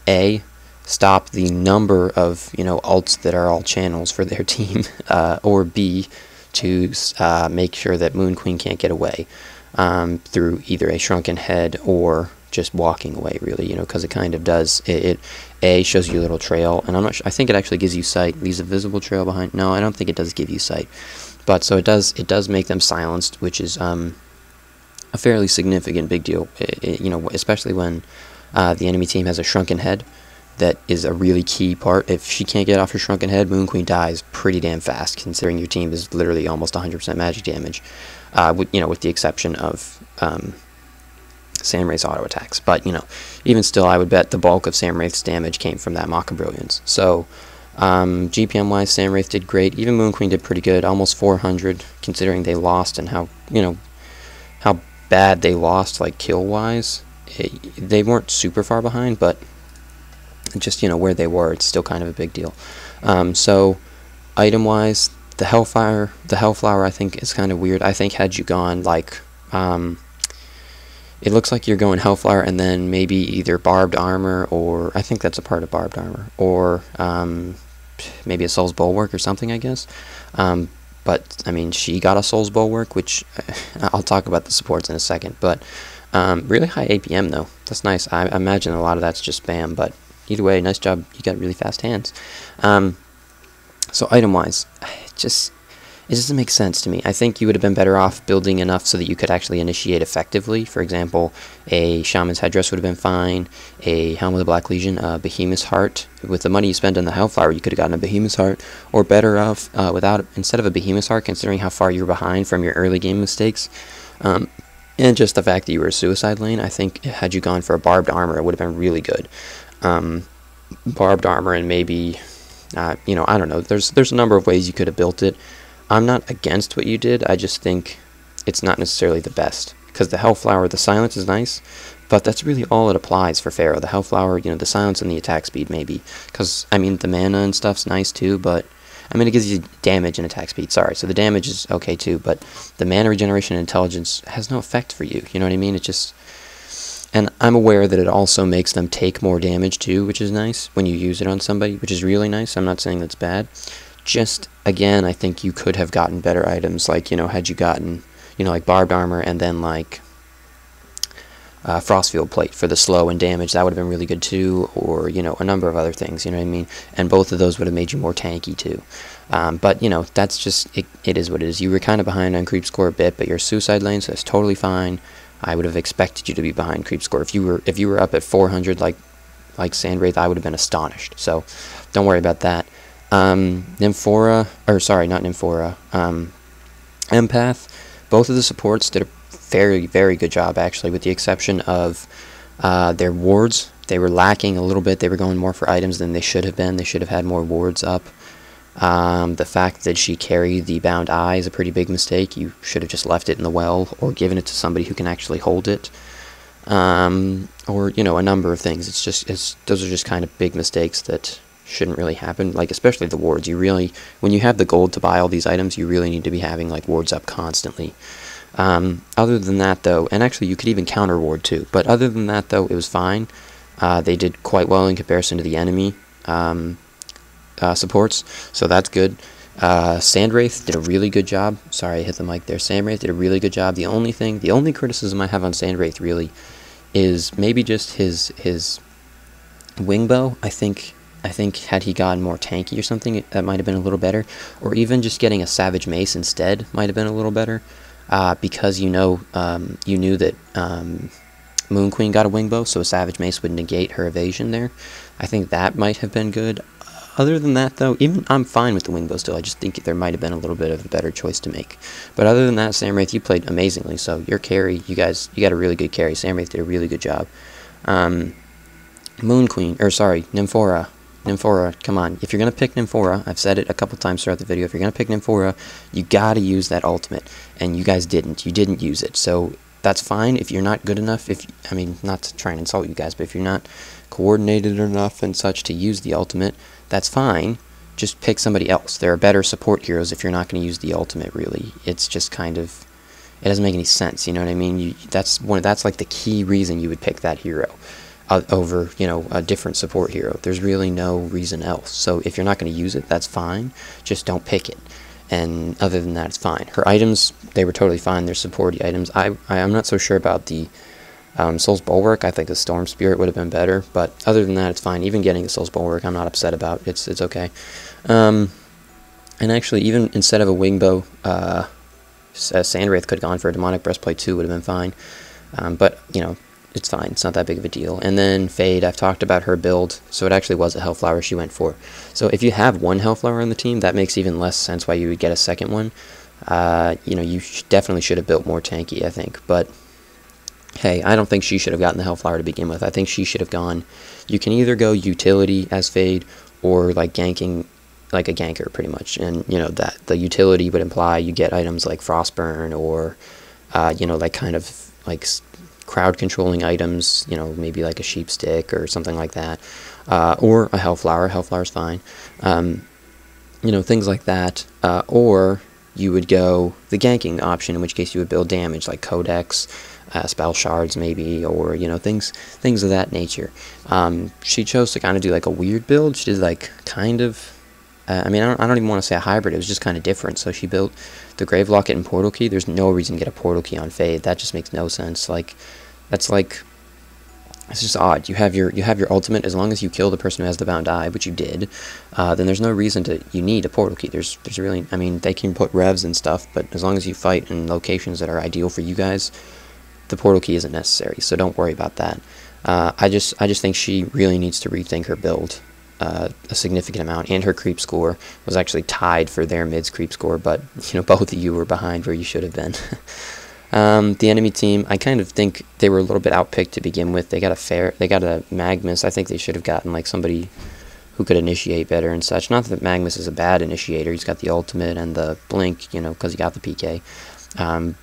A, stop the number of, you know, ults that are all channels for their team, or B, to make sure that Moon Queen can't get away through either a shrunken head or just walking away, really, you know, because it kind of does. It A, shows you a little trail, and I'm not sure, I think it actually gives you sight. Leaves a visible trail behind. No, I don't think it does give you sight. But so it does make them silenced, which is a fairly significant big deal, you know, especially when the enemy team has a shrunken head. That is a really key part. If she can't get off her shrunken head, Moon Queen dies pretty damn fast, considering your team is literally almost 100% magic damage, you know, with the exception of Samwraith's auto attacks. But, you know, even still, I would bet the bulk of Samwraith's damage came from that Mock of Brilliance. So GPM-wise, Samwraith did great. Even Moon Queen did pretty good, almost 400, considering they lost and how, you know, how bad they lost, like, kill-wise. They weren't super far behind, but just, you know, where they were, it's still kind of a big deal. So, item-wise, the Hellflower, I think, is kind of weird. I think had you gone, like, it looks like you're going Hellflower and then maybe either Barbed Armor, or, I think that's a part of Barbed Armor, or maybe a Soul's Bulwark or something, I guess. But, I mean, she got a Soul's Bulwark, which, I'll talk about the supports in a second, but really high APM, though. That's nice. I imagine a lot of that's just spam, but either way, nice job. You got really fast hands. So item-wise, It doesn't make sense to me. I think you would have been better off building enough so that you could actually initiate effectively. For example, a Shaman's Headdress would have been fine, a Helm of the Black Legion, a Behemoth's Heart. With the money you spend on the Hellflower, you could have gotten a Behemoth's Heart, or better off, instead of a Behemoth's Heart, considering how far you're behind from your early game mistakes, and just the fact that you were a Suicide Lane, I think had you gone for a Barbed Armor, it would have been really good. Barbed Armor and maybe, you know, I don't know, there's a number of ways you could have built it. I'm not against what you did, I just think it's not necessarily the best. Because the Hellflower, the silence is nice, but that's really all it applies for Pharaoh. The Hellflower, you know, the silence and the attack speed maybe. Because, I mean, the mana and stuff's nice too, but, I mean, it gives you damage and attack speed, sorry. So the damage is okay too, but the mana regeneration and intelligence has no effect for you, you know what I mean? It just... And I'm aware that it also makes them take more damage too, which is nice when you use it on somebody, which is really nice. I'm not saying that's bad. Just, again, I think you could have gotten better items, like, you know, had you gotten, you know, like Barbed Armor and then, like, Frostfield Plate for the slow and damage. That would have been really good, too, or, you know, a number of other things, you know what I mean? And both of those would have made you more tanky, too. But, you know, that's just, it is what it is. You were kind of behind on creep score a bit, but you're a Suicide Lane, so it's totally fine. I would have expected you to be behind creep score. If you were up at 400 like Sandwraith, I would have been astonished. So, don't worry about that. Nymphora, or sorry, not Nymphora, Empath, both of the supports did a very, very good job, actually, with the exception of their wards. They were lacking a little bit. They were going more for items than they should have been. They should have had more wards up. The fact that she carried the Bound Eye is a pretty big mistake. You should have just left it in the well, or given it to somebody who can actually hold it. Or, you know, a number of things. Those are just kind of big mistakes that shouldn't really happen, like especially the wards. You really, when you have the gold to buy all these items, you really need to be having like wards up constantly. Other than that though, and actually you could even counter ward too, but other than that though, it was fine. They did quite well in comparison to the enemy supports, so that's good. Sandwraith did a really good job. Sorry, I hit the mic there. Sandwraith did a really good job. The only criticism I have on Sandwraith really is maybe just his wing bow. I think had he gotten more tanky or something, that might have been a little better. Or even just getting a Savage Mace instead might have been a little better. Because you knew that Moon Queen got a wing bow, so a Savage Mace would negate her evasion there. I think that might have been good. Other than that, though, even I'm fine with the wing bow still. I just think there might have been a little bit of a better choice to make. But other than that, Sandwraith, you played amazingly. So your carry, you got a really good carry. Sandwraith did a really good job. Moon Queen, or sorry, Nymphora, come on. If you're going to pick Nymphora, I've said it a couple times throughout the video, if you're going to pick Nymphora, you got to use that ultimate. And you guys didn't. You didn't use it. So that's fine if you're not good enough. I mean, not to try and insult you guys, but if you're not coordinated enough and such to use the ultimate, that's fine. Just pick somebody else. There are better support heroes if you're not going to use the ultimate, really. It's just kind of, it doesn't make any sense, you know what I mean? That's like the key reason you would pick that hero over, you know, a different support hero. There's really no reason else. So if you're not going to use it, that's fine. Just don't pick it. And other than that, it's fine. Her items, they were totally fine. They're supporty items. I'm not so sure about the Soul's Bulwark. I think the Storm Spirit would have been better, but other than that, it's fine. Even getting the Soul's Bulwark, I'm not upset about. It's okay. And actually, even instead of a wing bow, Sandwraith could have gone for a Demonic Breastplate too, would have been fine. But, you know, it's fine. It's not that big of a deal. And then Fade, I've talked about her build, so it actually was a Hellflower she went for. So if you have one Hellflower on the team, that makes even less sense why you would get a second one. You know, you definitely should have built more tanky, I think. But, hey, I don't think she should have gotten the Hellflower to begin with. I think she should have gone... You can either go utility as Fade, or, like, ganking, like a ganker, pretty much. And, you know, that the utility would imply you get items like Frostburn, or, you know, like, kind of, like... crowd-controlling items, you know, maybe like a sheep stick or something like that, or a Hellflower. Hellflower's fine. You know, things like that. Or you would go the ganking option, in which case you would build damage, like Codex, spell shards maybe, or, you know, things of that nature. She chose to kind of do like a weird build. She did like kind of... I mean, I don't even want to say a hybrid. It was just kind of different. So she built the Grave Locket and Portal Key. There's no reason to get a Portal Key on Fade. That just makes no sense. Like, that's like It's just odd. You have your ultimate. As long as you kill the person who has the bound eye, which you did, then there's no reason you need a portal key. There's really, I mean, they can put revs and stuff, but as long as you fight in locations that are ideal for you guys, the portal key isn't necessary. So don't worry about that. I just think she really needs to rethink her build a significant amount, and her creep score was actually tied for their mid's creep score, but both of you were behind where you should have been. The enemy team, I kind of think they were a little bit outpicked to begin with. They got a Magnus. I think they should have gotten like somebody who could initiate better and such. Not that Magnus is a bad initiator. He's got the ultimate and the blink, because he got the PK.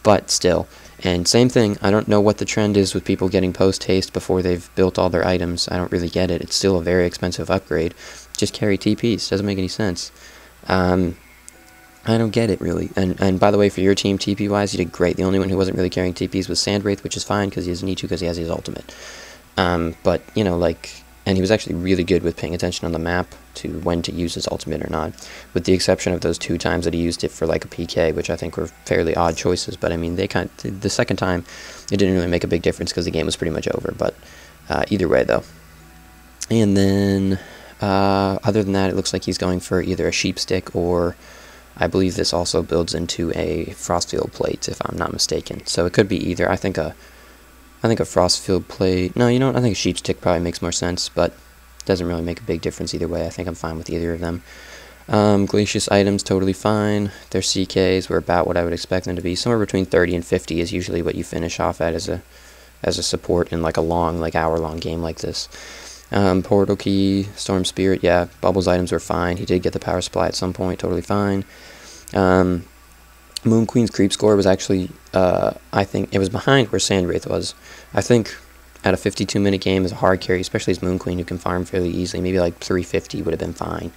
But still, and same thing. I don't know what the trend is with people getting post haste before they've built all their items. I don't really get it. It's still a very expensive upgrade. Just carry TPs. Doesn't make any sense. I don't get it, really. And by the way, for your team, TP-wise, you did great. The only one who wasn't really carrying TPs was Sandwraith, which is fine, because he doesn't need to, because he has his ultimate. But, and he was actually really good with paying attention on the map to when to use his ultimate or not, with the exception of those 2 times that he used it for, like, a PK, which I think were fairly odd choices. But, I mean, the second time, it didn't really make a big difference, because the game was pretty much over. But either way, though. And then, other than that, it looks like he's going for either a sheep stick or... I believe this also builds into a Frostfield plate, if I'm not mistaken. So it could be either. I think a Frostfield plate. No, I think a sheep stick probably makes more sense, but doesn't really make a big difference either way. I think I'm fine with either of them. Glacius items, totally fine. Their CKs were about what I would expect them to be. Somewhere between 30 and 50 is usually what you finish off at as a support in like a long, hour-long game like this. Portal key, Storm Spirit, yeah, Bubbles items were fine. He did get the power supply at some point, totally fine. Moon Queen's creep score was actually, I think, it was behind where Sandwraith was. I think at a 52-minute game as a hard carry, especially as Moon Queen, who can farm fairly easily, maybe like 350 would have been fine.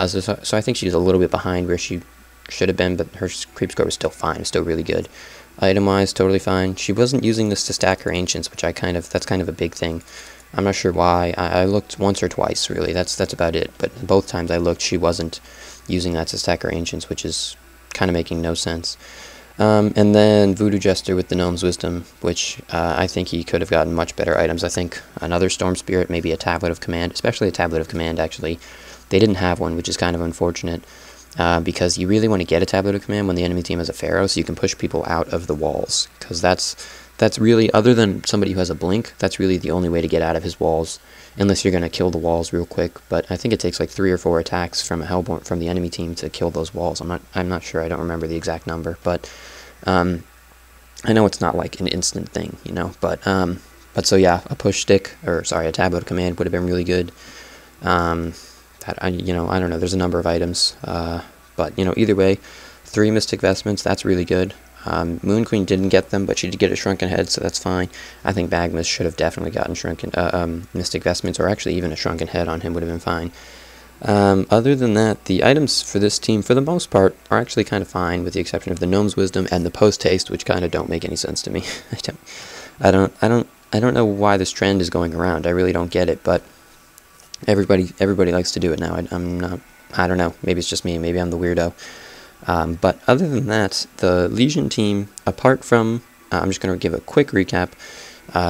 So I think she was a little bit behind where she should have been, but her creep score was still fine. It was still really good. Item-wise, totally fine. She wasn't using this to stack her Ancients, which that's kind of a big thing. I'm not sure why. I looked once or twice, really. That's about it. But both times I looked, she wasn't using that to stack her Ancients, which is kind of making no sense. And then Voodoo Jester with the Gnome's Wisdom, which I think he could have gotten much better items. I think another Storm Spirit, maybe a Tablet of Command, especially a Tablet of Command, actually. They didn't have one, which is kind of unfortunate, because you really want to get a Tablet of Command when the enemy team has a Pharaoh, so you can push people out of the walls, because that's really, other than somebody who has a blink, that's really the only way to get out of his walls, unless you're going to kill the walls real quick. But I think it takes like 3 or 4 attacks from a hellbourne from the enemy team to kill those walls. I'm not sure. I don't remember the exact number, but I know it's not like an instant thing, But so yeah, a push stick, or sorry, a Tablet of Command would have been really good. I don't know. There's a number of items, but either way, 3 Mystic Vestments. That's really good. Moon Queen didn't get them, but she did get a Shrunken Head, so that's fine. I think Magnus should have definitely gotten Mystic Vestments, or actually even a Shrunken Head on him would have been fine. Other than that, the items for this team, for the most part, are actually kind of fine, with the exception of the Gnome's Wisdom and the Post Haste, which kind of don't make any sense to me. I don't know why this trend is going around. I really don't get it, but everybody likes to do it now. I don't know. Maybe it's just me. Maybe I'm the weirdo. But other than that, the Legion team, apart from, I'm just going to give a quick recap.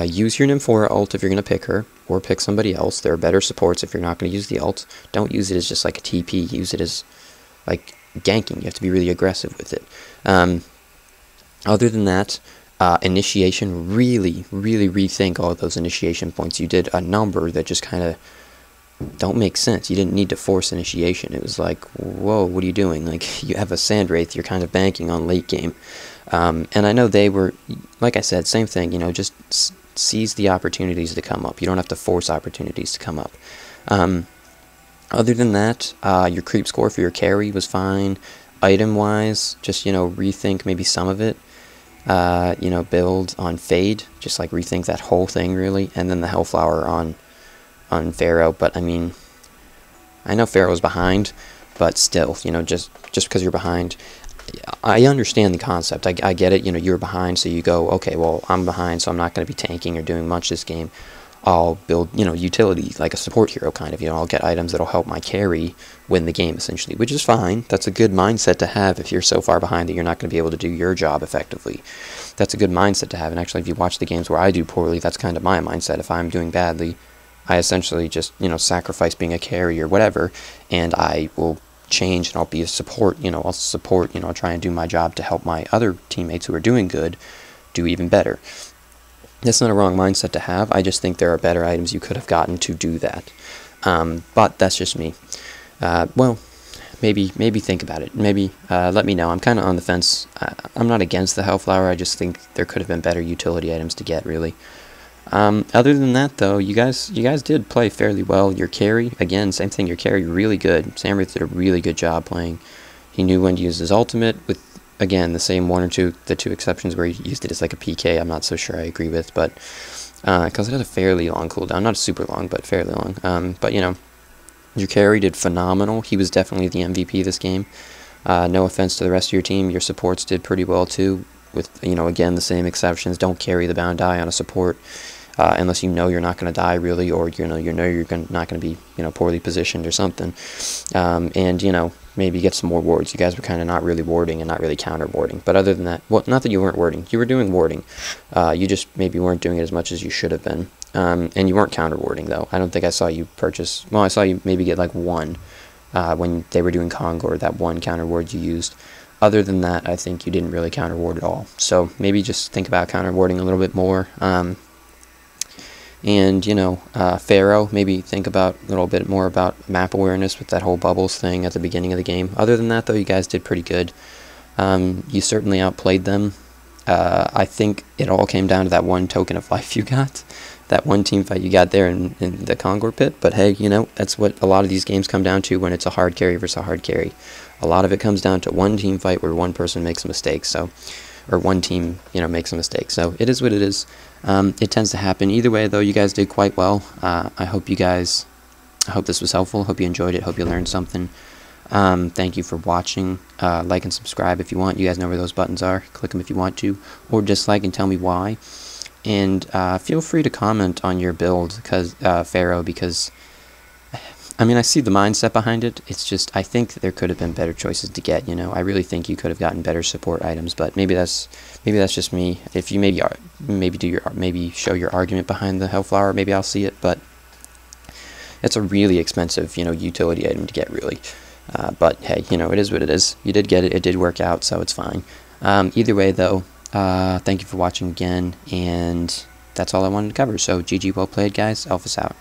Use your Nymphora ult if you're going to pick her, or pick somebody else. There are better supports if you're not going to use the ult. Don't use it as just like a TP. Use it as, like, ganking. You have to be really aggressive with it. Other than that, initiation, really rethink all of those initiation points. You did a number that just kind of don't make sense. You didn't need to force initiation. It was like, whoa, what are you doing? Like, you have a Sandwraith, you're kind of banking on late game. And I know they were, like I said, same thing, just seize the opportunities to come up. You don't have to force opportunities to come up. Other than that, your creep score for your carry was fine. Item-wise, just, rethink maybe some of it. Build on Fade, just like rethink that whole thing, really. And then the Hellflower on Pharaoh, but I mean, I know Pharaoh's behind, but still, just because you're behind, I understand the concept. I get it. You're behind, so you go, okay, well, I'm behind, so I'm not going to be tanking or doing much this game. I'll build, you know, utility, like a support hero kind of, you know, I'll get items that'll help my carry win the game, essentially, which is fine. That's a good mindset to have if you're so far behind that you're not going to be able to do your job effectively. That's a good mindset to have, and actually, if you watch the games where I do poorly, that's kind of my mindset. If I'm doing badly, I essentially just, you know, sacrifice being a carry or whatever, and I will change and I'll be a support, you know, I'll support, you know, I'll try and do my job to help my other teammates who are doing good do even better. That's not a wrong mindset to have. I just think there are better items you could have gotten to do that. But that's just me. Well, maybe think about it. Maybe let me know. I'm kind of on the fence. I'm not against the Hellflower. I just think there could have been better utility items to get, really. Other than that, though, you guys did play fairly well. Your carry, again, same thing. Your carry, really good. Samruth did a really good job playing. He knew when to use his ultimate with, again, the same the two exceptions where he used it as like a PK, I'm not so sure I agree with, but because it has a fairly long cooldown, not super long, but fairly long. But, you know, your carry did phenomenal. He was definitely the MVP this game. No offense to the rest of your team, your supports did pretty well too, with, you know, again, the same exceptions. Don't carry the bound die on a support unless you know you're not going to die, really, or you know you're not going to be, you know, poorly positioned or something. And, you know, maybe get some more wards. You guys were kind of not really warding and not really counter warding. But other than that, well, not that you weren't warding. You were doing warding. You just maybe weren't doing it as much as you should have been. And you weren't counter warding, though. I don't think I saw you purchase... Well, I saw you maybe get like one when they were doing Kongor, that one counter ward you used. Other than that, I think you didn't really counter ward at all. So maybe just think about counter warding a little bit more. And, you know, Pharaoh, maybe think about a little bit more about map awareness with that whole bubbles thing at the beginning of the game. Other than that, though, you guys did pretty good. You certainly outplayed them. I think it all came down to that one token of life you got. That one team fight you got there in the Kongor pit. But hey, you know, that's what a lot of these games come down to when it's a hard carry versus a hard carry. A lot of it comes down to one team fight where one person makes a mistake, or one team, you know, makes a mistake. So it is what it is. It tends to happen. Either way, though, you guys did quite well. I hope this was helpful. Hope you enjoyed it. Hope you learned something. Thank you for watching. Like and subscribe if you want. You guys know where those buttons are. Click them if you want to, or dislike and tell me why. And feel free to comment on your build, Pharaoh, because I mean, I see the mindset behind it. It's just, I think there could have been better choices to get, you know. I really think you could have gotten better support items, but maybe that's just me. If you maybe show your argument behind the Hellflower, maybe I'll see it, but it's a really expensive, you know, utility item to get, really. But hey, you know, it is what it is. You did get it. It did work out, so it's fine. Either way, though, thank you for watching again, and that's all I wanted to cover. So GG, well played, guys. Elfis out.